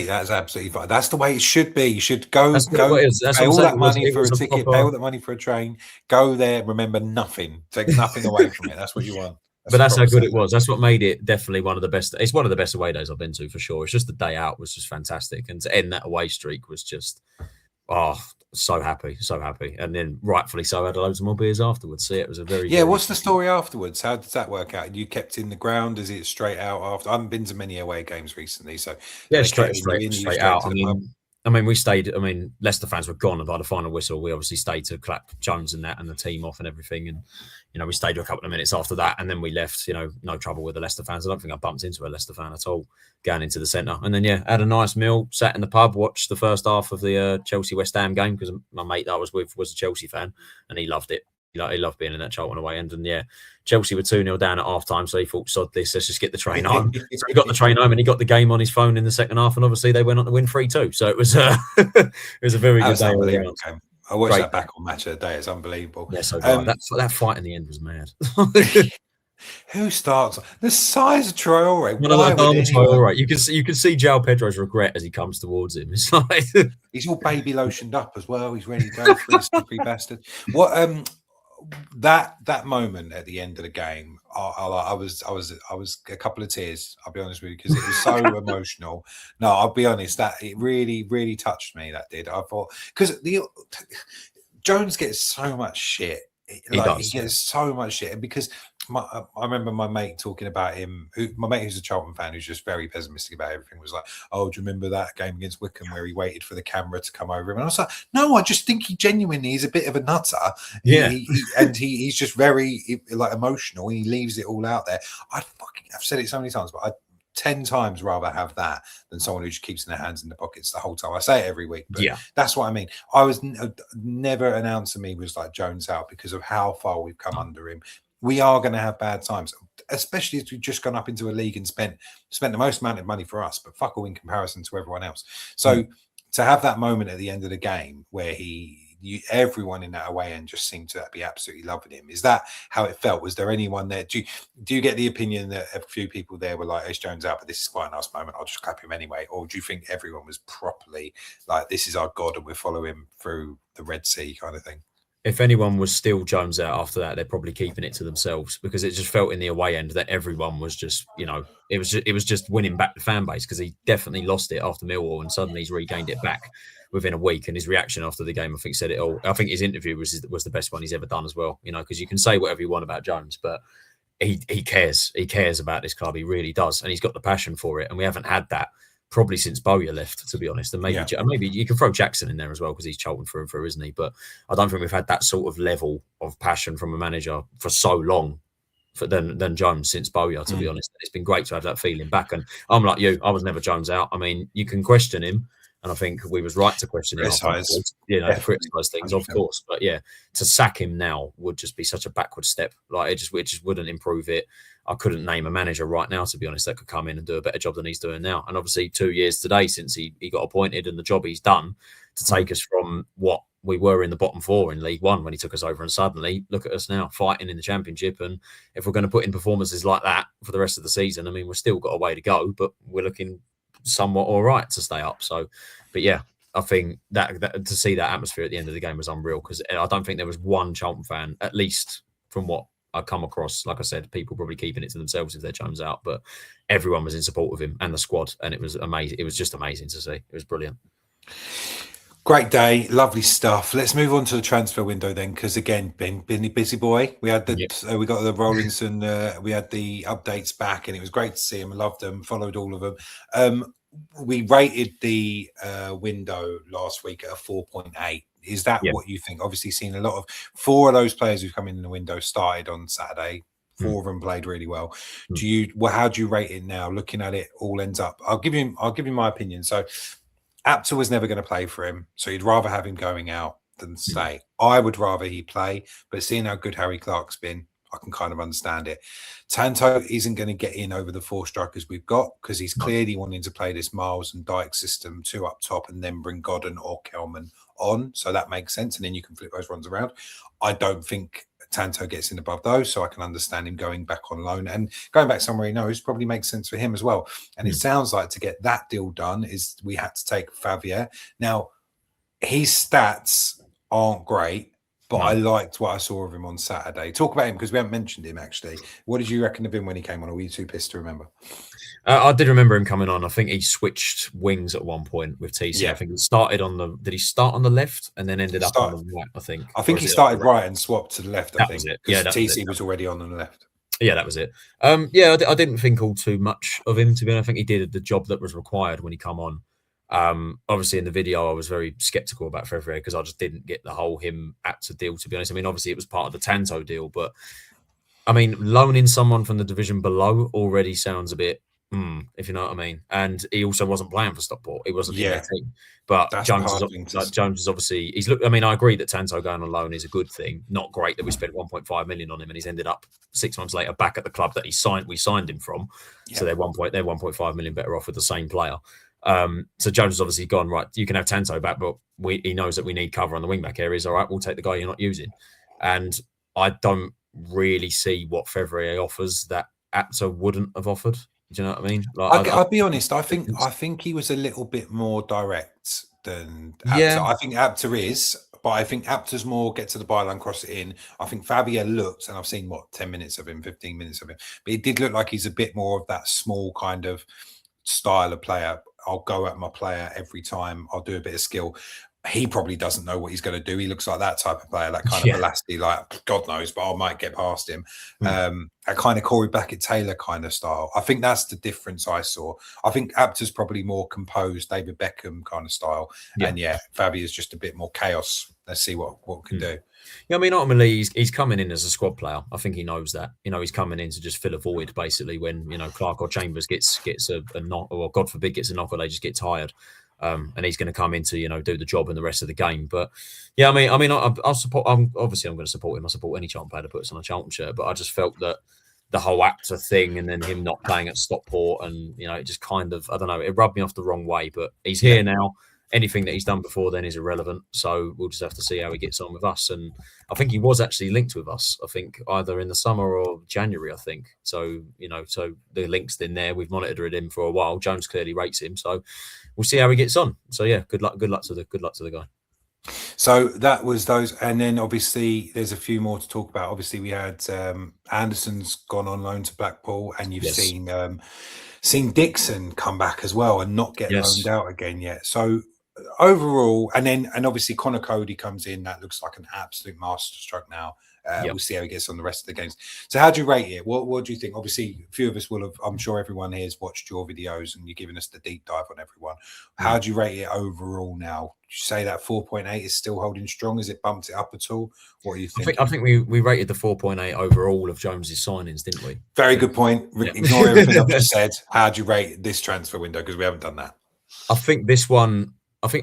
[SPEAKER 1] that's absolutely fine. That's the way it should be. You should go pay all that money for a ticket, pay all that money for a train, go there, remember nothing, take nothing away from it. That's what you want.
[SPEAKER 2] That's how good it was. That's what made it definitely one of the best. It's one of the best away days I've been to, for sure. It's just the day out was just fantastic, and to end that away streak was just so happy. And then rightfully so, I had loads of more beers afterwards. So yeah, it was a very
[SPEAKER 1] what's the story afterwards? How does that work out? You kept in the ground? Is it straight out after? I haven't been to many away games recently, so
[SPEAKER 2] yeah, straight out. I mean, we stayed. I mean, Leicester fans were gone by the final whistle. We obviously stayed to clap Jones and the team off and everything. And we stayed a couple of minutes after that, and then we left. No trouble with the Leicester fans. I don't think I bumped into a Leicester fan at all going into the centre. And then had a nice meal, sat in the pub, watched the first half of the Chelsea West Ham game, because my mate that I was with was a Chelsea fan, and he loved it. He loved being in that Charlton away end. And yeah, Chelsea were 2-0 down at half time, so he thought, sod this, let's just get the train home. So he got the train home, and he got the game on his phone in the second half, and obviously they went on to win 3-2. So it was it was a very good day.
[SPEAKER 1] I watched that back on Match of the Day. It's unbelievable.
[SPEAKER 2] Yeah, so that fight in the end was mad.
[SPEAKER 1] Who starts? The size of Traore.
[SPEAKER 2] Traore. You can see João Pedro's regret as he comes towards him. It's like
[SPEAKER 1] he's all baby lotioned up as well. He's ready to go for this slippery bastard. What that moment at the end of the game, I was a couple of tears. I'll be honest with you, because it was so emotional. No, I'll be honest, that it really touched me. That did. I thought, because Jones gets so much shit. He gets so much shit, because I remember my mate talking about him. My mate who's a Charlton fan, who's just very pessimistic about everything, was like, "Oh, do you remember that game against Wickham where he waited for the camera to come over him?" And I was like, "No, I just think he genuinely is a bit of a nutter.
[SPEAKER 2] Yeah,
[SPEAKER 1] he's just very like emotional. And he leaves it all out there. I've said it so many times, but 10 times rather have that than someone who just keeps their hands in the pockets the whole time. I say it every week, but that's what I mean. I was never an answer me was like Jones out, because of how far we've come under him. We are going to have bad times, especially as we've just gone up into a league and spent the most amount of money for us, but fuck all in comparison to everyone else. So to have that moment at the end of the game where everyone in that away end just seemed to be absolutely loving him. Is that how it felt? Was there anyone there? Do you get the opinion that a few people there were like, "Ace Jones out, but this is quite a nice moment, I'll just clap him anyway"? Or do you think everyone was properly like, "This is our God and we'll follow him through the Red Sea" kind of thing?
[SPEAKER 2] If anyone was still Jones out after that, they're probably keeping it to themselves, because it just felt in the away end that everyone was just, it was just winning back the fan base, because he definitely lost it after Millwall and suddenly he's regained it back within a week. And his reaction after the game, I think, said it all. I think his interview was the best one he's ever done as well, because you can say whatever you want about Jones, but he cares. He cares about this club. He really does. And he's got the passion for it. And we haven't had that probably since Bowyer left, to be honest. And maybe you can throw Jackson in there as well, because he's Charlton through and through, isn't he? But I don't think we've had that sort of level of passion from a manager for so long than Jones since Bowyer, to be honest. It's been great to have that feeling back. And I'm like you, I was never Jones out. I mean, you can question him, and I think we was right to question him. Criticise things, of course. But yeah, to sack him now would just be such a backward step. Like it just wouldn't improve it. I couldn't name a manager right now, to be honest, that could come in and do a better job than he's doing now. And obviously 2 years today since he got appointed, and the job he's done to take us from what we were in the bottom four in League One when he took us over, and suddenly look at us now fighting in the Championship. And if we're going to put in performances like that for the rest of the season, I mean, we've still got a way to go, but we're looking somewhat all right to stay up. So, but yeah, I think that to see that atmosphere at the end of the game was unreal, because I don't think there was one Charlton fan, at least from what I come across, like I said, people probably keeping it to themselves if they're Jones out, but everyone was in support of him and the squad, and it was amazing. It was just amazing to see. It was brilliant.
[SPEAKER 1] Great day, lovely stuff. Let's move on to the transfer window then, because again, been busy boy. We had we got the Rollinson, we had the updates back, and it was great to see them. I loved them, followed all of them. We rated the window last week at a 4.8. Is that what you think? Obviously, seen a lot of 4 of those players who've come in the window started on Saturday. 4 of them played really well. How do you rate it now? Looking at it, all ends up. I'll give you my opinion. So, Apter was never going to play for him, so you'd rather have him going out than stay. I would rather he play, but seeing how good Harry Clark's been, I can kind of understand it. Tanto isn't going to get in over the 4 strikers we've got, because he's clearly wanting to play this Miles and Dyke system, 2 up top and then bring Godden or Kelman on. So that makes sense. And then you can flip those runs around. I don't think Tanto gets in above those, so I can understand him going back on loan and going back somewhere he knows probably makes sense for him as well. And it sounds like to get that deal done is we had to take Favier. Now, his stats aren't great, but I liked what I saw of him on Saturday. Talk about him, because we haven't mentioned him, actually. What did you reckon of him when he came on, or were you too pissed to remember?
[SPEAKER 2] I did remember him coming on. I think he switched wings at one point with TC. I think he started on the... Did he start on the left and then ended up on the right, I think?
[SPEAKER 1] I think he started right and swapped to the left, I think.
[SPEAKER 2] Was it. Yeah,
[SPEAKER 1] TC was already on the left.
[SPEAKER 2] Yeah, that was it. I didn't think all too much of him, to be honest. I think he did the job that was required when he come on. Obviously in the video I was very skeptical about Fevrier, because I just didn't get the whole him Apter deal, to be honest. I mean, obviously it was part of the Tanto deal, but I mean, loaning someone from the division below already sounds a bit if you know what I mean. And he also wasn't playing for Stockport. He wasn't in their team. But Jones is obviously I mean, I agree that Tanto going on loan is a good thing. Not great that we spent 1.5 million on him and he's ended up 6 months later back at the club that we signed him from. So they're 1.5 million better off with the same player. So Jones has obviously gone, right, you can have Tanto back, but he knows that we need cover on the wing back areas. All right, we'll take the guy you're not using. And I don't really see what Fevrier offers that Apter wouldn't have offered. Do you know what I mean? Like,
[SPEAKER 1] I'll be honest. I think he was a little bit more direct than Apter. I think Apter is, But I think Apter's more get to the byline, cross it in. I think Fabio looks, and I've seen 10 minutes of him, 15 minutes of him, but it did look like he's a bit more of that small kind of style of player. I'll go at my player every time. I'll do a bit of skill. He probably doesn't know what he's going to do. He looks like that type of player, that kind of elastic, like God knows, but I might get past him. A kind of Corey Beckett-Taylor kind of style. I think that's the difference I saw. I think Apter's probably more composed, David Beckham kind of style. And Fabio's just a bit more chaos. Let's see what we can do.
[SPEAKER 2] Yeah, I mean, ultimately, he's coming in as a squad player. I think he knows that. He's coming in to just fill a void, basically, when, Clark or Chambers gets a knock, or God forbid gets a knock, or they just get tired. And he's going to come in to, do the job in the rest of the game. But yeah, I'll support. Obviously, I'm going to support him. I support any Charlton player that puts on a Charlton shirt. But I just felt that the whole Apter thing, and then him not playing at Stockport, and it just kind of, I don't know, it rubbed me off the wrong way. But he's here now. Anything that he's done before then is irrelevant. So we'll just have to see how he gets on with us. And I think he was actually linked with us. I think either in the summer or January. I think so. So the link's in there. We've monitored him for a while. Jones clearly rates him. So we'll see how he gets on. So yeah, good luck to the guy.
[SPEAKER 1] So that was those, and then obviously there's a few more to talk about. Obviously we had Anderson's gone on loan to Blackpool, and you've seen Dixon come back as well and not get loaned out again yet. So overall, and obviously Connor Coady comes in. That looks like an absolute masterstroke now. We'll see how he gets on the rest of the games. So how do you rate it? What do you think? Obviously, a few of us will have, I'm sure everyone here has watched your videos and you're giving us the deep dive on everyone. How do you rate it overall now? Do you say that 4.8 is still holding strong? Has it bumped it up at all? What do you think?
[SPEAKER 2] I think we rated the 4.8 over all of Jones's signings, didn't we?
[SPEAKER 1] Very good point. Ignore everything I've just said. How do you rate this transfer window? Because we haven't done that.
[SPEAKER 2] I think this one,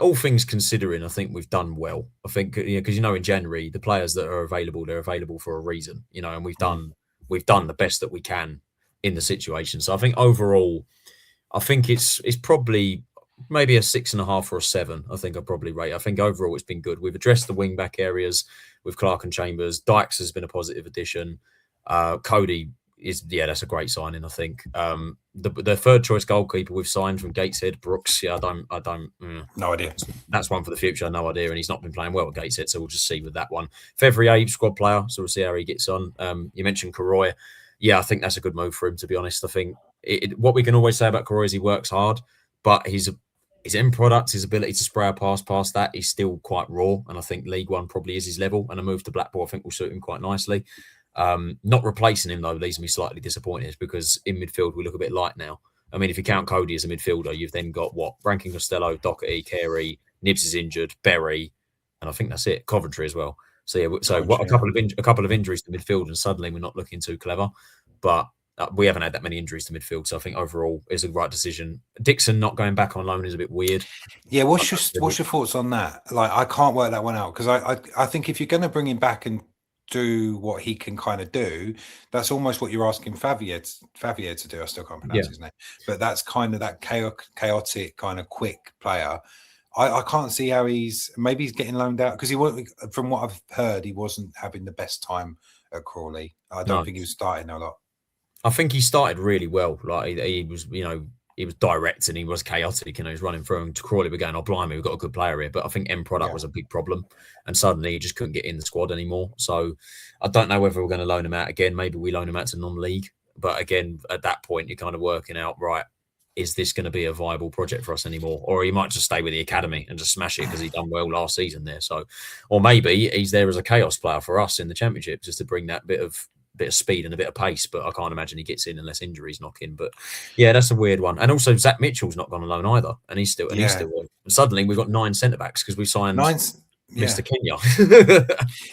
[SPEAKER 2] all things considering, I think we've done well. I think, because in January, the players that are available, they're available for a reason, and we've done the best that we can in the situation. So I think overall, I think it's probably maybe a 6.5 or a 7. I think I'd probably rate. I think overall it's been good. We've addressed the wing back areas with Clark and Chambers. Dykes has been a positive addition. Cody that's a great signing. I think the third choice goalkeeper we've signed from Gateshead, Brooks. I don't.
[SPEAKER 1] No idea.
[SPEAKER 2] That's one for the future. No idea, and he's not been playing well at Gateshead, so we'll just see with that one. Fevrier, squad player, so we'll see how he gets on. You mentioned Karoy. Yeah, I think that's a good move for him. To be honest, I think what we can always say about Karoy is he works hard, but his end product, his ability to spray a pass past that, he's still quite raw. And I think League One probably is his level. And a move to Blackpool, I think, will suit him quite nicely. Not replacing him, though, leaves me slightly disappointed because in midfield, we look a bit light now. I mean, if you count Coady as a midfielder, you've then got Rankin Costello, Doherty, Carey, Nibbs is injured, Berry, and I think that's it. Coventry as well. So, a couple of injuries to midfield, and suddenly we're not looking too clever. But we haven't had that many injuries to midfield, so I think overall it's a right decision. Dixon not going back on loan is a bit weird.
[SPEAKER 1] Yeah, what's your thoughts on that? Like, I can't work that one out because I think if you're going to bring him back and do what he can kind of do, that's almost what you're asking Fabio to do. I still can't pronounce his name, but that's kind of that chaotic kind of quick player. I can't see how he's getting loaned out because from what I've heard, he wasn't having the best time at Crawley. I don't think he was starting a lot.
[SPEAKER 2] I think he started really well. Like he was, he was direct and he was chaotic. He was running through, and to Crawley, we're going, oh, blimey, we've got a good player here. But I think end product was a big problem, and suddenly he just couldn't get in the squad anymore. So I don't know whether we're going to loan him out again. Maybe we loan him out to non-league. But again, at that point, you're kind of working out, right, is this going to be a viable project for us anymore? Or he might just stay with the academy and just smash it because he done well last season there. So, or maybe he's there as a chaos player for us in the Championship just to bring that bit of speed and a bit of pace, but I can't imagine he gets in unless injuries knock in. But yeah, that's a weird one. And also Zach Mitchell's not gone alone either, and he's still and suddenly we've got 9 centre backs because we signed Mr. Kenyan.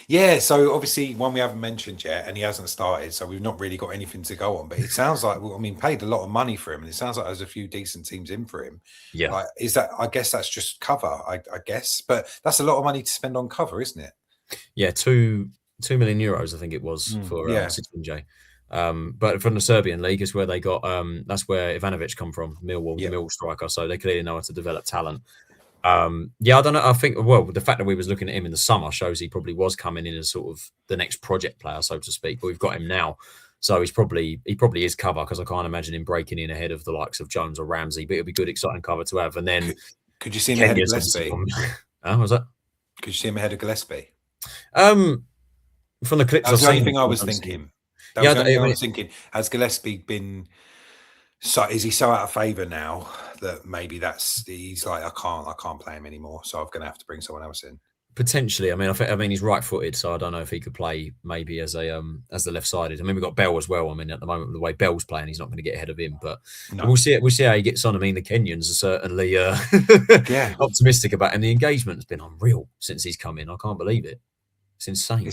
[SPEAKER 1] Yeah, so obviously one we haven't mentioned yet, and he hasn't started, so we've not really got anything to go on. But it sounds like, paid a lot of money for him, and it sounds like there's a few decent teams in for him.
[SPEAKER 2] Yeah,
[SPEAKER 1] like, is that? I guess that's just cover. I guess, but that's a lot of money to spend on cover, isn't it?
[SPEAKER 2] Yeah, 2 million euros, I think it was for Sichenje. But from the Serbian league is where they got. That's where Ivanovic come from, Millwall, the Mill striker. So they clearly know how to develop talent. I don't know. I think the fact that we was looking at him in the summer shows he probably was coming in as sort of the next project player, so to speak. But we've got him now, so he probably is cover because I can't imagine him breaking in ahead of the likes of Jones or Ramsey. But it'll be good, exciting cover to have. And then
[SPEAKER 1] could you see him ahead of Leslie?
[SPEAKER 2] Was that?
[SPEAKER 1] Could you see him ahead of Gillespie?
[SPEAKER 2] From the clips
[SPEAKER 1] That was
[SPEAKER 2] I've
[SPEAKER 1] the only
[SPEAKER 2] seen,
[SPEAKER 1] thing I was thinking. That was the only thing I was thinking. Has Gillespie been? So is he so out of favour now that maybe he's like, I can't play him anymore, so I'm going to have to bring someone else in.
[SPEAKER 2] Potentially. I mean, he's right-footed, so I don't know if he could play maybe as the left-sided. I mean, we've got Bell as well. I mean, at the moment, the way Bell's playing, he's not going to get ahead of him. But we'll see. We'll see how he gets on. I mean, the Kenyans are certainly optimistic about him. The engagement's been unreal since he's come in. I can't believe it. It's insane.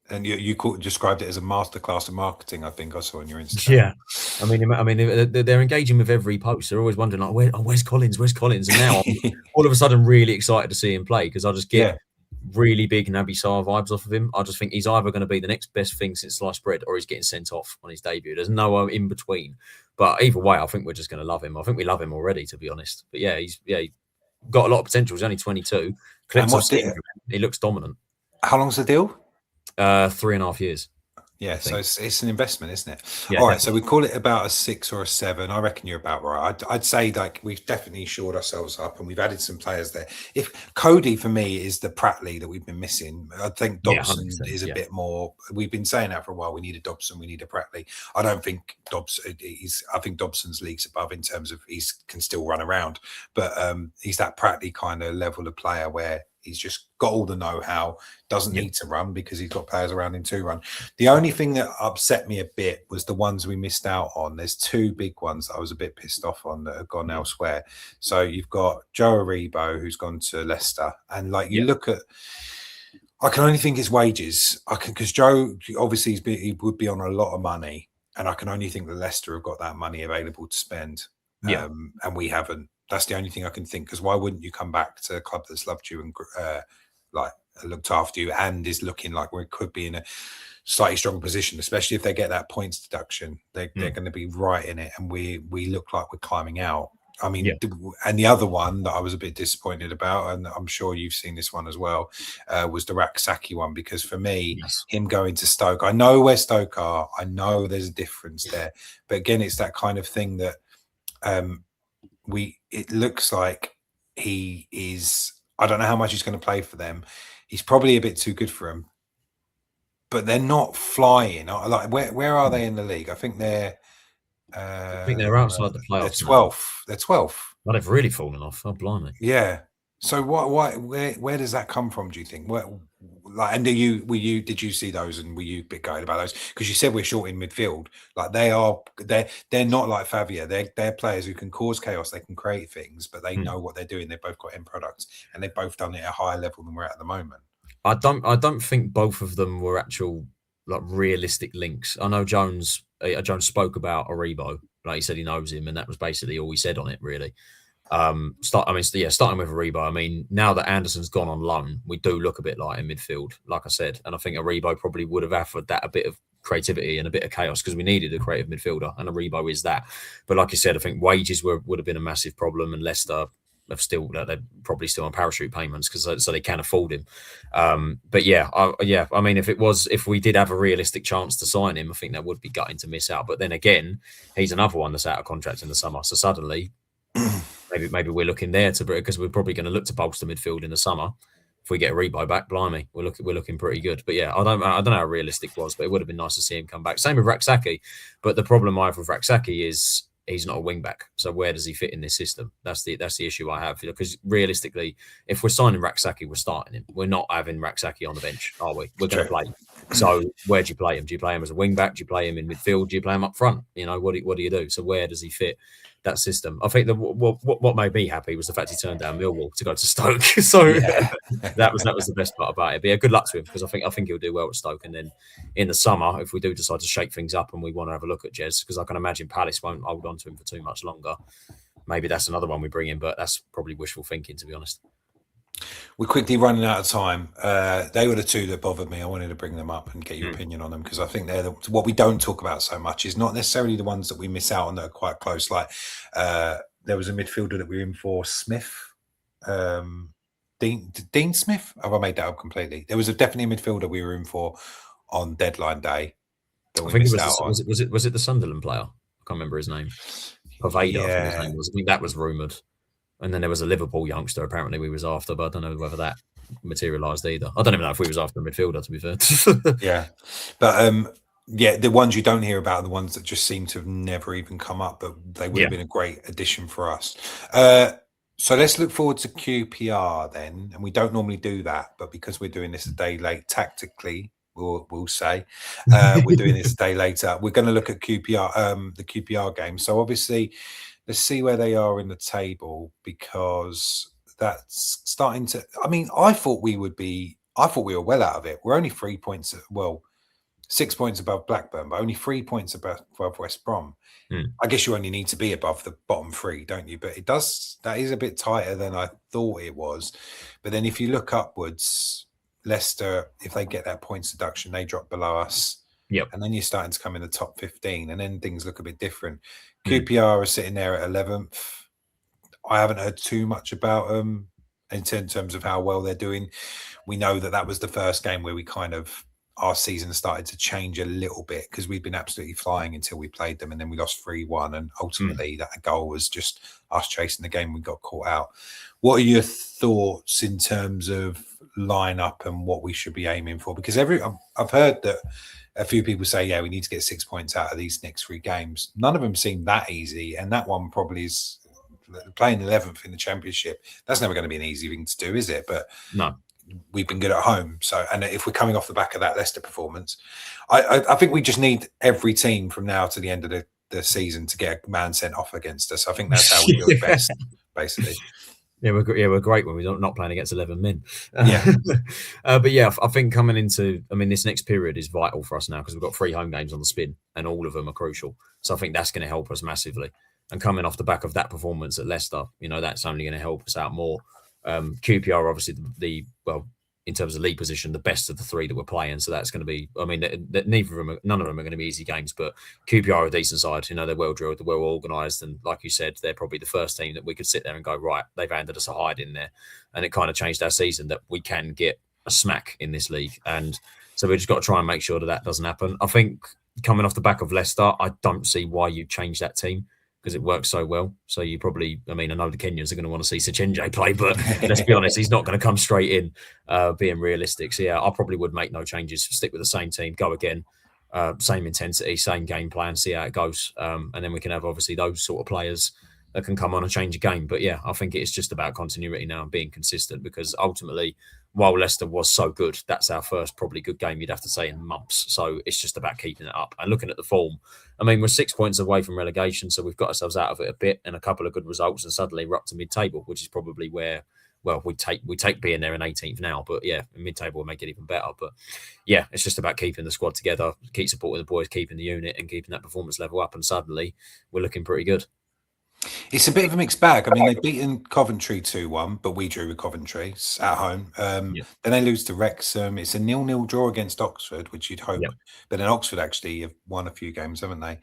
[SPEAKER 1] And you described it as a masterclass of marketing. I think I saw on your Instagram.
[SPEAKER 2] Yeah, I mean, they're engaging with every post. They're always wondering, like, where's Collins? Where's Collins? And now I'm all of a sudden really excited to see him play because I just get really big Naby Sarr vibes off of him. I just think he's either going to be the next best thing since sliced bread, or he's getting sent off on his debut. There's no in between. But either way, I think we're just going to love him. I think we love him already, to be honest. But he's got a lot of potential. He's only 22. He looks dominant.
[SPEAKER 1] How long's the deal?
[SPEAKER 2] 3.5 years.
[SPEAKER 1] Yeah, so it's an investment, isn't it?
[SPEAKER 2] Yeah,
[SPEAKER 1] all right, so we call it about a 6 or a 7. I reckon you're about right. I'd say like we've definitely shored ourselves up and we've added some players there. If Coady for me is the Pratley that we've been missing, I think Dobson is a bit more. We've been saying that for a while. We need a Dobson, we need a Pratley. I don't think Dobson. I think Dobson's leagues above in terms of he can still run around, but he's that Pratley kind of level of player where he's just got all the know-how, doesn't need to run because he's got players around him to run. The only thing that upset me a bit was the ones we missed out on. There's 2 big ones that I was a bit pissed off on that have gone elsewhere. So you've got Joe Aribo, who's gone to Leicester. And like you look at, I can only think his wages. Because Joe, obviously he would be on a lot of money. And I can only think that Leicester have got that money available to spend. And we haven't. That's the only thing I can think. Because why wouldn't you come back to a club that's loved you and like looked after you and is looking like we could be in a slightly stronger position, especially if they get that points deduction. They're going to be right in it, and we look like we're climbing out. I mean, and the other one that I was a bit disappointed about, and I'm sure you've seen this one as well, was the Raksaki one, because for me, him going to Stoke, I know where Stoke are, I know there's a difference there, but again, it's that kind of thing that it looks like he is. I don't know how much he's going to play for them. He's probably a bit too good for them, but they're not flying. Like where are they in the league? I think they're
[SPEAKER 2] outside the playoffs.
[SPEAKER 1] They're 12th. They're 12th.
[SPEAKER 2] Well, they've really fallen off. Oh, blimey.
[SPEAKER 1] Yeah. So where does that come from? Do you think? And did you see those and were you a bit gutted about those? Because you said we're short in midfield. Like they're not like Favia. They're players who can cause chaos. They can create things, but they know what they're doing. They've both got end products, and they've both done it at a higher level than we're at the moment.
[SPEAKER 2] I don't think both of them were actual like realistic links. I know Jones spoke about Aribo. Like he said, he knows him, and that was basically all he said on it, really. Starting with Aribo. I mean, now that Anderson's gone on loan, we do look a bit light in midfield, like I said, and I think Aribo probably would have offered that a bit of creativity and a bit of chaos because we needed a creative midfielder, and Aribo is that. But like you said, I think wages would have been a massive problem, and Leicester they're probably still on parachute payments because so they can afford him. But I mean, if we did have a realistic chance to sign him, I think that would be gutting to miss out. But then again, he's another one that's out of contract in the summer, so suddenly. Maybe we're looking there because we're probably going to look to bolster midfield in the summer. If we get a Aribo back, blimey, we're looking pretty good. But yeah, I don't know how realistic it was, but it would have been nice to see him come back. Same with Raksaki, but the problem I have with Raksaki is he's not a wing back. So where does he fit in this system? That's the issue I have, because realistically, if we're signing Raksaki, we're starting him. We're not having Raksaki on the bench, are we? We're going to play. So where do you play him? Do you play him as a wing back? Do you play him in midfield? Do you play him up front? You know, what do you do? So where does he fit that system? I think what made me happy was the fact he turned down Millwall to go to Stoke. So that was the best part about it. But yeah, good luck to him, because I think he'll do well at Stoke. And then in the summer, if we do decide to shake things up and we want to have a look at Jez, because I can imagine Palace won't hold on to him for too much longer. Maybe that's another one we bring in, but that's probably wishful thinking, to be honest.
[SPEAKER 1] We're quickly running out of time. They were the 2 that bothered me. I wanted to bring them up and get your opinion on them, because I think they're what we don't talk about so much is not necessarily the ones that we miss out on that are quite close. Like there was a midfielder that we were in for, Smith, Dean Smith. Have I made that up completely? There was definitely a midfielder we were in for on deadline day that we missed out on.
[SPEAKER 2] Was it the Sunderland player? I can't remember his name. Pavada, I think his name was. I think that was rumoured. And then there was a Liverpool youngster apparently we was after, but I don't know whether that materialised either. I don't even know if we was after a midfielder, to be fair.
[SPEAKER 1] Yeah, but yeah, the ones you don't hear about are the ones that just seem to have never even come up, but they would have been a great addition for us. So let's look forward to QPR then, and we don't normally do that, but because we're doing this a day late, tactically, we'll say we're doing this a day later. We're going to look at QPR, the QPR game. So obviously, let's see where they are in the table, because that's starting to. I mean, I thought we were well out of it. We're only 3 points. 6 points above Blackburn, but only 3 points above West Brom. I guess you only need to be above the bottom three, don't you? But that is a bit tighter than I thought it was. But then if you look upwards, Leicester, if they get that points deduction, they drop below us.
[SPEAKER 2] Yep.
[SPEAKER 1] And then you're starting to come in the top 15, and then things look a bit different. QPR are sitting there at 11th. I haven't heard too much about them in terms of how well they're doing. We know that was the first game where our season started to change a little bit, because we'd been absolutely flying until we played them, and then we lost 3-1, and ultimately that goal was just us chasing the game. We got caught out. What are your thoughts in terms of lineup and what we should be aiming for? Because I've heard that a few people say, we need to get 6 points out of these next 3 games. None of them seem that easy, and that one probably is playing 11th in the Championship. That's never going to be an easy thing to do, is it? But
[SPEAKER 2] no.
[SPEAKER 1] We've been good at home. So, and if we're coming off the back of that Leicester performance, I think we just need every team from now to the end of the season to get a man sent off against us. I think that's how we do it best, basically.
[SPEAKER 2] We're great when we're not playing against 11 men.
[SPEAKER 1] Yeah.
[SPEAKER 2] But yeah, I think coming into, this next period is vital for us now, because we've got 3 home games on the spin, and all of them are crucial. So I think that's going to help us massively. And coming off the back of that performance at Leicester, that's only going to help us out more. QPR obviously in terms of league position, the best of the 3 that we're playing. So that's going to be, none of them are going to be easy games, but QPR are a decent side. They're well drilled, they're well organised, and like you said, they're probably the first team that we could sit there and go, right, they've handed us a hide in there, and it kind of changed our season that we can get a smack in this league. And so we've just got to try and make sure that doesn't happen. I think coming off the back of Leicester, I don't see why you change that team, because it works so well. So you probably, I know the Kenyans are going to want to see Sichenje play, but let's be honest, he's not going to come straight in, being realistic. So yeah, I probably would make no changes, stick with the same team, go again, same intensity, same game plan, see how it goes. And then we can have obviously those sort of players that can come on and change a game. But yeah, I think it's just about continuity now and being consistent, because ultimately, while Leicester was so good, that's our first probably good game, you'd have to say, in months. So it's just about keeping it up and looking at the form. We're 6 points away from relegation, so we've got ourselves out of it a bit, and a couple of good results, and suddenly we're up to mid-table, which is probably where, we take being there in 18th now. But yeah, mid-table will make it even better. But yeah, it's just about keeping the squad together, keep supporting the boys, keeping the unit, and keeping that performance level up, and suddenly we're looking pretty good.
[SPEAKER 1] It's a bit of a mixed bag. They've beaten Coventry 2-1, but we drew with Coventry at home. Then they lose to Wrexham. It's a 0-0 draw against Oxford, which you'd hope. But then Oxford actually have won a few games, haven't they?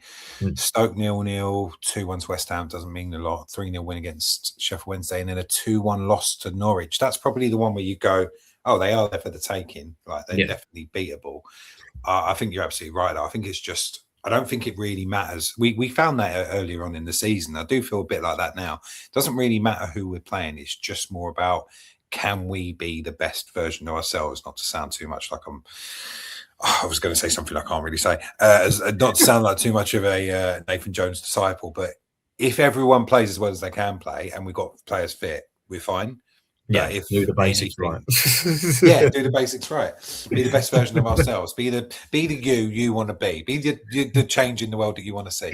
[SPEAKER 1] Stoke 0-0, 2-1 to West Ham doesn't mean a lot. 3-0 win against Sheffield Wednesday, and then a 2-1 loss to Norwich. That's probably the one where you go, oh, they are there for the taking. Like, they're definitely beatable. I think you're absolutely right. I think it's just, I don't think it really matters. We found that earlier on in the season. I do feel a bit like that now. It doesn't really matter who we're playing. It's just more about, can we be the best version of ourselves? Not to sound too much like I was going to say something I can't really say. Not to sound like too much of a Nathan Jones disciple, but if everyone plays as well as they can play and we've got players fit, we're fine.
[SPEAKER 2] Yeah, do the basics right.
[SPEAKER 1] Do the basics right. Be the best version of ourselves. Be the you want to be. Be the change in the world that you want to see.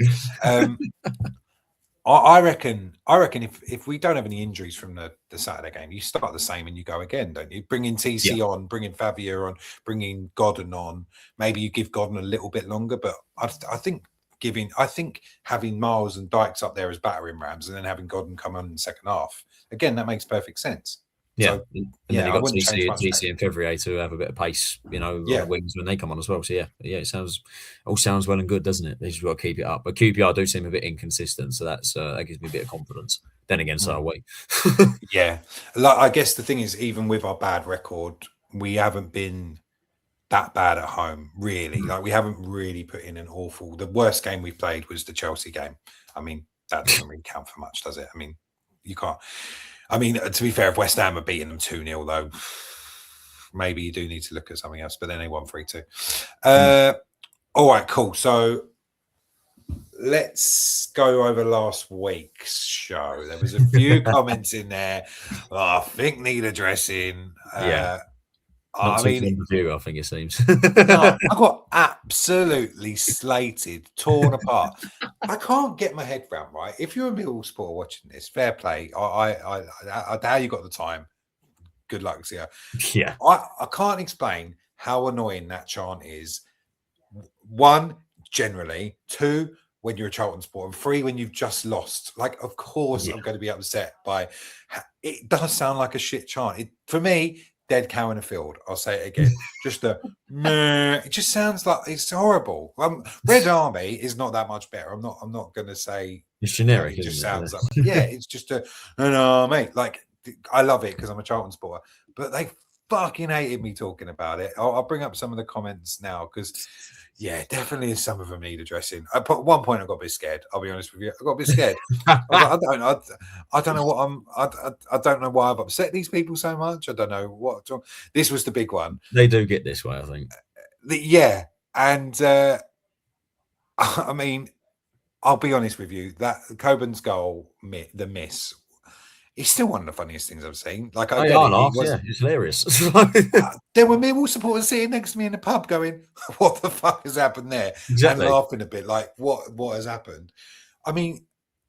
[SPEAKER 1] I reckon if we don't have any injuries from the Saturday game, you start the same and you go again, don't you? Bring in TC on, bring in Fabio on, bring in Godden on. Maybe you give Godden a little bit longer, but I think having Miles and Dykes up there as battering rams, and then having Godden come on in the second half, again, that makes perfect sense.
[SPEAKER 2] Yeah, so, and then you've got TC and Fevrier to have a bit of pace, on the wings when they come on as well. So it sounds well and good, doesn't it? They just got to keep it up. But QPR do seem a bit inconsistent, so that gives me a bit of confidence. Then again, so are we.
[SPEAKER 1] I guess the thing is, even with our bad record, we haven't been that bad at home, really. Like, we haven't really put in an awful. The worst game we've played was the Chelsea game. That doesn't really count for much, does it? You can't. To be fair, if West Ham are beating them 2-0, though, maybe you do need to look at something else. But then they won 3-2. All right, cool. So let's go over last week's show. There was a few comments in there. I think need addressing.
[SPEAKER 2] Not too fond of you, I think it seems.
[SPEAKER 1] No, I got absolutely slated, torn apart. I can't get my head around, right? If you're a Millwall supporter watching this, fair play. I how you got the time. Good luck to you.
[SPEAKER 2] Yeah.
[SPEAKER 1] I can't explain how annoying that chant is. 1, generally. 2, when you're a Charlton supporter. And 3, when you've just lost. Like, of course, I'm going to be upset by. It does sound like a shit chant. For me, dead cow in a field. I'll say it again. Just a meh. It just sounds like it's horrible. Red Army is not that much better. I'm not going to say
[SPEAKER 2] it's generic.
[SPEAKER 1] It just sounds like it's just an army. Like, I love it because I'm a Charlton supporter, but they fucking hated me talking about it. I'll bring up some of the comments now because. Yeah, definitely some of them need addressing. At one point, I got a bit scared. I'll be honest with you. I got a bit scared. I don't know what I don't know why I've upset these people so much. I don't know what. This was the big one.
[SPEAKER 2] They do get this way, I think.
[SPEAKER 1] And I mean, I'll be honest with you. That Coburn's goal, the miss. It's still one of the funniest things I've seen. Like,
[SPEAKER 2] it's hilarious.
[SPEAKER 1] There were Millwall supporters sitting next to me in the pub going, what the fuck has happened there?
[SPEAKER 2] Exactly.
[SPEAKER 1] And laughing a bit like, what has happened? I mean,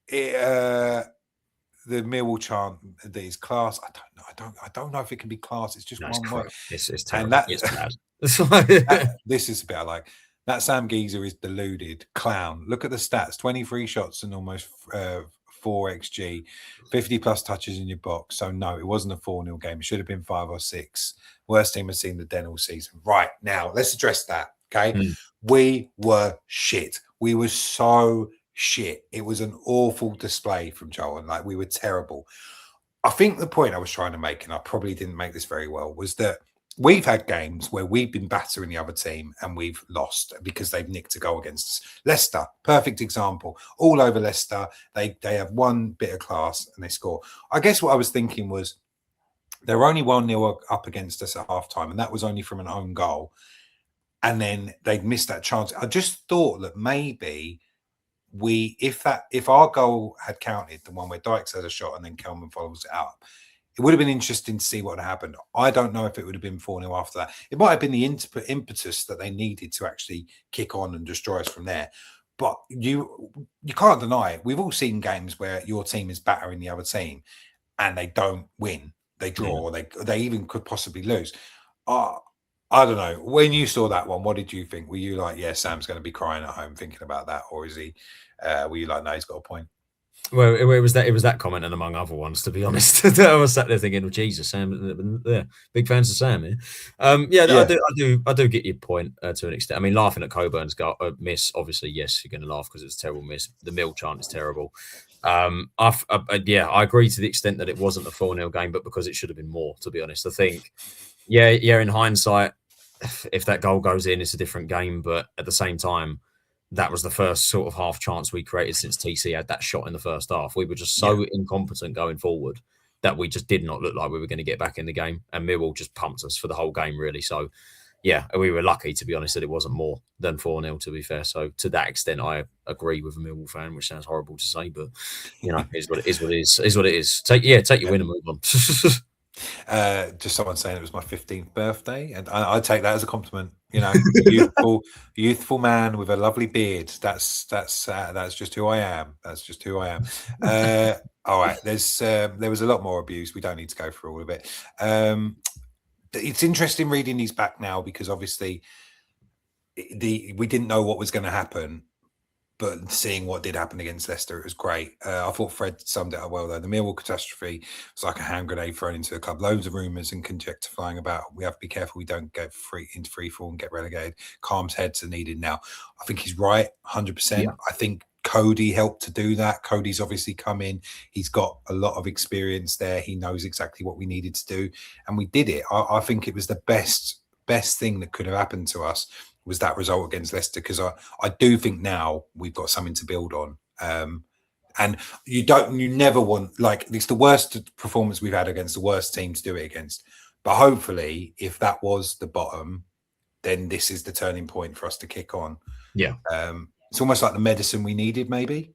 [SPEAKER 1] the Millwall chant that is class. I don't know if it can be class. It's just one word.
[SPEAKER 2] It's terrible. And it's
[SPEAKER 1] bad. This is a bit I like. That Sam Geezer is deluded. Clown. Look at the stats. 23 shots and almost 4 XG, 50 plus touches in your box. So no, it wasn't a 4-0 game. It should have been 5 or 6. Worst team has seen the Den all season. Right, now let's address that. Okay. We were shit. We were so shit. It was an awful display from Charlton. Like, we were terrible. I think the point I was trying to make, and I probably didn't make this very well, was that we've had games where we've been battering the other team and we've lost because they've nicked a goal against us. Leicester, perfect example. All over Leicester, they have one bit of class and they score. I guess what I was thinking was they were only 1-0 up against us at halftime, and that was only from an own goal. And then they'd missed that chance. I just thought that maybe if our goal had counted, the one where Dykes has a shot and then Kelman follows it up, it would have been interesting to see what had happened. I don't know if it would have been 4-0 after that. It might have been the impetus that they needed to actually kick on and destroy us from there. But you can't deny it. We've all seen games where your team is battering the other team and they don't win. They draw, or they even could possibly lose. I don't know. When you saw that one, what did you think? Were you like, yeah, Sam's going to be crying at home thinking about that? Or is he, were you like, no, he's got a point?
[SPEAKER 2] Well, it was that comment, and among other ones, to be honest. I was sat there thinking, "Oh, Jesus, Sam, yeah, big fans of Sam here." I do get your point to an extent. I mean, laughing at Coburn's miss, obviously, yes, you're going to laugh because it's a terrible miss. The Mill chant is terrible. I agree to the extent that it wasn't a 4-0 game, but because it should have been more. To be honest, I think, in hindsight, if that goal goes in, it's a different game. But at the same time, that was the first sort of half chance we created since TC had that shot in the first half. We were just so incompetent going forward that we just did not look like we were going to get back in the game. And Millwall just pumped us for the whole game, really. So, yeah, we were lucky, to be honest, that it wasn't more than 4-0, to be fair. So, to that extent, I agree with a Millwall fan, which sounds horrible to say, but, is what it is. Take your win and move on.
[SPEAKER 1] Just someone saying it was my 15th birthday, and I take that as a compliment. Youthful man with a lovely beard. That's just who I am. That's just who I am. All right. There was a lot more abuse. We don't need to go through all of it. It's interesting reading these back now because obviously we didn't know what was going to happen. But seeing what did happen against Leicester, it was great. I thought Fred summed it up well, though. The Millwall catastrophe was like a hand grenade thrown into the club. Loads of rumours and conjecture flying about. We have to be careful we don't get into free fall and get relegated. Calm heads are needed now. I think he's right, 100%. Yeah. I think Coady helped to do that. Cody's obviously come in. He's got a lot of experience there. He knows exactly what we needed to do. And we did it. I think it was the best thing that could have happened to us was that result against Leicester, because I do think now we've got something to build on. And you never want, like, it's the worst performance we've had against the worst team to do it against. But hopefully, if that was the bottom, then this is the turning point for us to kick on.
[SPEAKER 2] Yeah.
[SPEAKER 1] It's almost like the medicine we needed, maybe.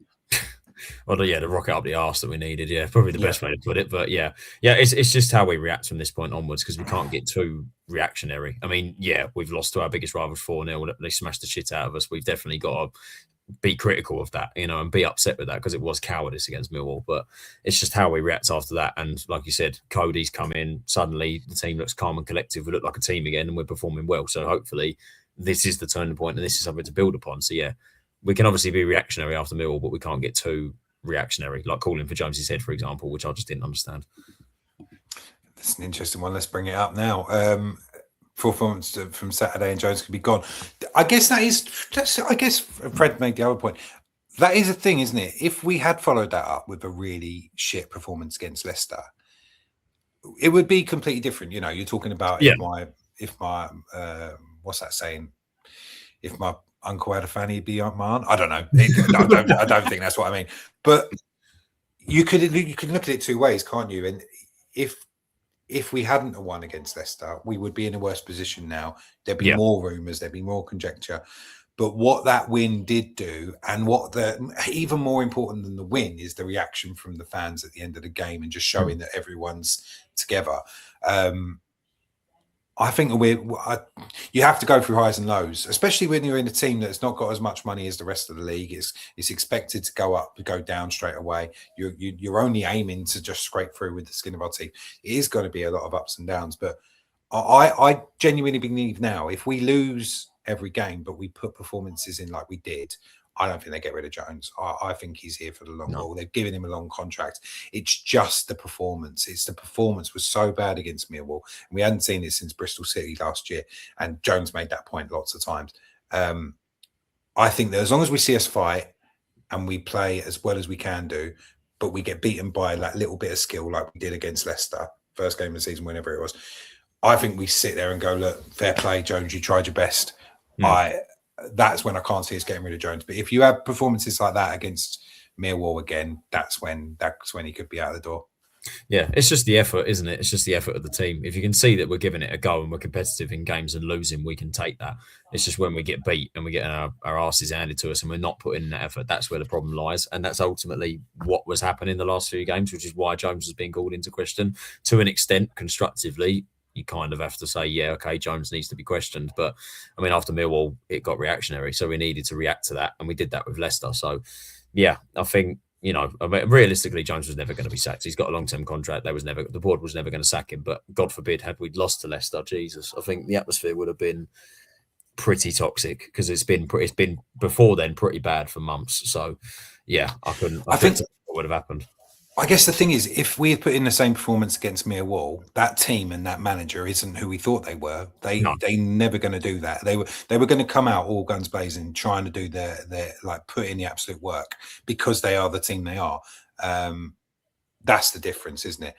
[SPEAKER 2] Well, the rocket up the arse that we needed. Yeah, probably the best way to put it. But yeah, it's just how we react from this point onwards, because we can't get too reactionary. I mean, yeah, we've lost to our biggest rivals 4-0. They smashed the shit out of us. We've definitely got to be critical of that, and be upset with that, because it was cowardice against Millwall. But it's just how we react after that. And like you said, Cody's come in. Suddenly, the team looks calm and collective. We look like a team again, and we're performing well. So hopefully, this is the turning point, and this is something to build upon. So yeah, we can obviously be reactionary after Millwall, but we can't get too reactionary, like calling for Jones's head, for example, which I just didn't understand.
[SPEAKER 1] That's an interesting one. Let's bring it up now. Performance from Saturday, and Jones could be gone. I guess Fred made the other point. That is a thing, isn't it? If we had followed that up with a really shit performance against Leicester, it would be completely different. You're talking about if my what's that saying? If my uncle had a fan, he'd be my aunt. I don't know. I don't think that's what I mean. But you could look at it two ways, can't you? And if we hadn't won against Leicester, we would be in a worse position now. There'd be more rumours, there'd be more conjecture. But what that win did do, and even more important than the win, is the reaction from the fans at the end of the game, and just showing that everyone's together. I think you have to go through highs and lows, especially when you're in a team that's not got as much money as the rest of the league. It's expected to go up, go down straight away. You're only aiming to just scrape through with the skin of our teeth. It is going to be a lot of ups and downs, but I genuinely believe now, if we lose every game, but we put performances in like we did, I don't think they get rid of Jones. I think he's here for the long haul. They've given him a long contract. It's just the performance. The performance was so bad against Millwall, and we hadn't seen it since Bristol City last year. And Jones made that point lots of times. I think that as long as we see us fight and we play as well as we can do, but we get beaten by that little bit of skill like we did against Leicester, first game of the season, whenever it was, I think we sit there and go, look, fair play, Jones, you tried your best. That's when I can't see us getting rid of Jones. But if you have performances like that against Millwall again, that's when he could be out of the door.
[SPEAKER 2] Yeah, it's just the effort, isn't it? It's just the effort of the team. If you can see that we're giving it a go and we're competitive in games and losing, we can take that. It's just when we get beat and we get our asses handed to us and we're not putting in that effort, that's where the problem lies. And that's ultimately what was happening the last few games, which is why Jones has been called into question to an extent constructively. You kind of have to say, yeah, okay, Jones needs to be questioned. But I mean, after Millwall, it got reactionary. So we needed to react to that. And we did that with Leicester. So yeah, I think, realistically, Jones was never going to be sacked. He's got a long-term contract. The board was never going to sack him. But God forbid, had we lost to Leicester, Jesus, I think the atmosphere would have been pretty toxic, because it's been before then pretty bad for months. So yeah, I think what would have happened.
[SPEAKER 1] I guess the thing is, if we had put in the same performance against Millwall, that team and that manager isn't who we thought they were. They never going to do that. They were going to come out all guns blazing, trying to do their like put in the absolute work, because they are the team they are. That's the difference, isn't it?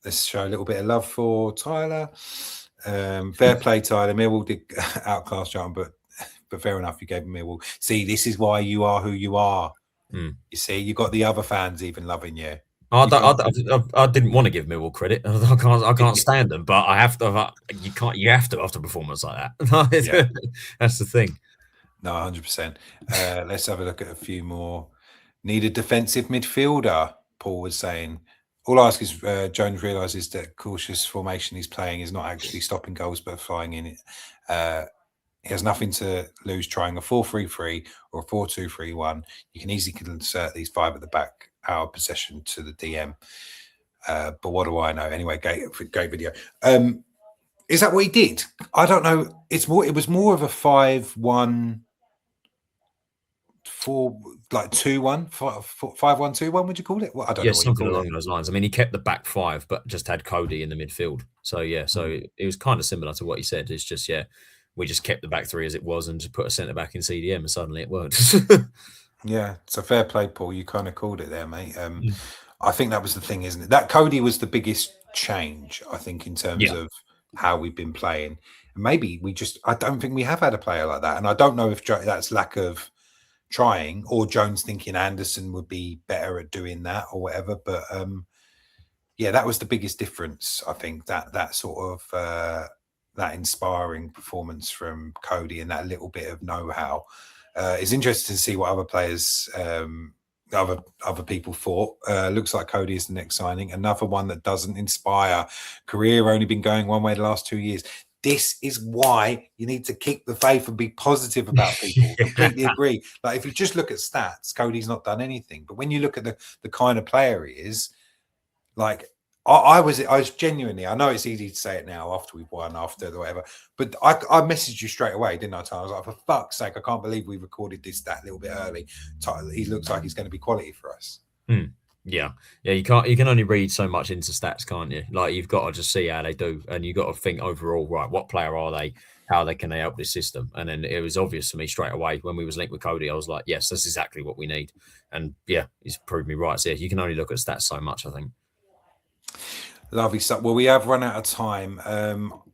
[SPEAKER 1] Let's show a little bit of love for Tyler. Fair play, Tyler. Millwall did outclass Charlton, but fair enough. You gave him Millwall. See, this is why you are who you are. You see, you got the other fans even loving you.
[SPEAKER 2] I didn't want to give Millwall credit. I can't stand them, but I have to. You have to after a performance like that. That's the thing.
[SPEAKER 1] No, 100%. Let's have a look at a few more. Need a defensive midfielder, Paul was saying. All I ask is Jones realises that cautious formation he's playing is not actually stopping goals but flying in it. He has nothing to lose trying a 4-3-3 or a 4-2-3-1. You can easily insert these five at the back, our possession to the DM. But what do I know? Anyway, great video. Is that what he did? I don't know. It was more of a 5-1-4, like 2-1, 5-1-2-1. Would you call it? Well, I don't know.
[SPEAKER 2] Something along those lines. I mean, he kept the back five, but just had Coady in the midfield. So yeah, it was kind of similar to what he said. It's just we just kept the back three as it was and just put a centre back in CDM, and suddenly it worked.
[SPEAKER 1] Yeah, so fair play, Paul. You kind of called it there, mate. I think that was the thing, isn't it? That Coady was the biggest change, I think, in terms of how we've been playing. And maybe I don't think we have had a player like that. And I don't know if that's lack of trying or Jones thinking Anderson would be better at doing that or whatever. But yeah, that was the biggest difference. I think that sort of that inspiring performance from Coady and that little bit of know-how. It's interesting to see what other players, other people thought. Looks like Coady is the next signing. Another one that doesn't inspire. Career only been going one way the last 2 years. This is why you need to keep the faith and be positive about people. Completely agree. Like if you just look at stats, Cody's not done anything. But when you look at the kind of player he is, like I was genuinely, I know it's easy to say it now after we've won, after the whatever, but I messaged you straight away, didn't I, Ty? I was like, for fuck's sake, I can't believe we recorded this that little bit early. He looks like he's going to be quality for us.
[SPEAKER 2] Yeah, you can only read so much into stats, can't you? Like you've got to just see how they do, and you've got to think overall, right? What player are they? How can they help this system? And then it was obvious to me straight away when we was linked with Coady. I was like, yes, that's exactly what we need. And yeah, he's proved me right. So yeah, you can only look at stats so much, I think.
[SPEAKER 1] Lovely stuff. Well, we have run out of time.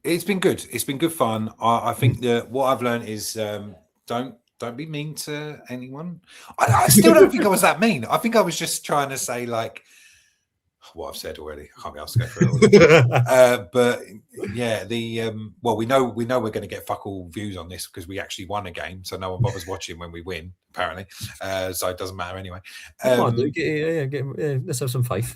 [SPEAKER 1] It's been good. It's been good fun. I think that what I've learned is don't be mean to anyone. I still don't think I was that mean. I think I was just trying to say like what I've said already. I can't be asked to go through it. But yeah, well, we know we're going to get fuck all views on this because we actually won a game, so no one bothers watching when we win, apparently. So it doesn't matter anyway.
[SPEAKER 2] Let's have some faith.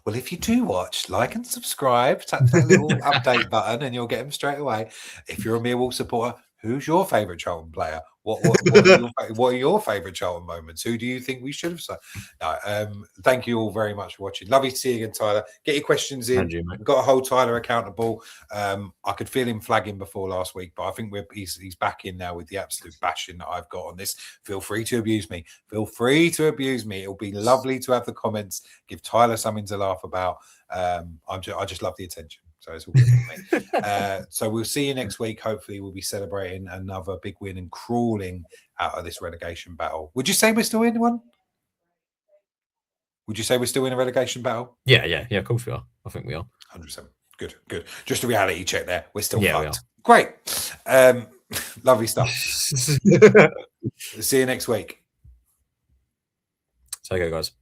[SPEAKER 1] Well, if you do watch, like and subscribe, tap that little update button, and you'll get them straight away. If you're a Millwall supporter, who's your favourite Charlton player? What are your favourite Charlton moments? Who do you think we should have said? No, thank you all very much for watching. Lovely to see you again, Tyler. Get your questions in. We've got to hold Tyler accountable. I could feel him flagging before last week, but I think he's back in now with the absolute bashing that I've got on this. Feel free to abuse me. Feel free to abuse me. It'll be lovely to have the comments. Give Tyler something to laugh about. I just love the attention. So it's all good for me. So we'll see you next week. Hopefully we'll be celebrating another big win and crawling out of this relegation battle. Would you say we're still in one? Would you say we're still in a relegation battle?
[SPEAKER 2] Yeah, of course we are. I think we are.
[SPEAKER 1] 100%. Good. Just a reality check there. We're still fucked. Great. Lovely stuff. See you next week.
[SPEAKER 2] So go, guys.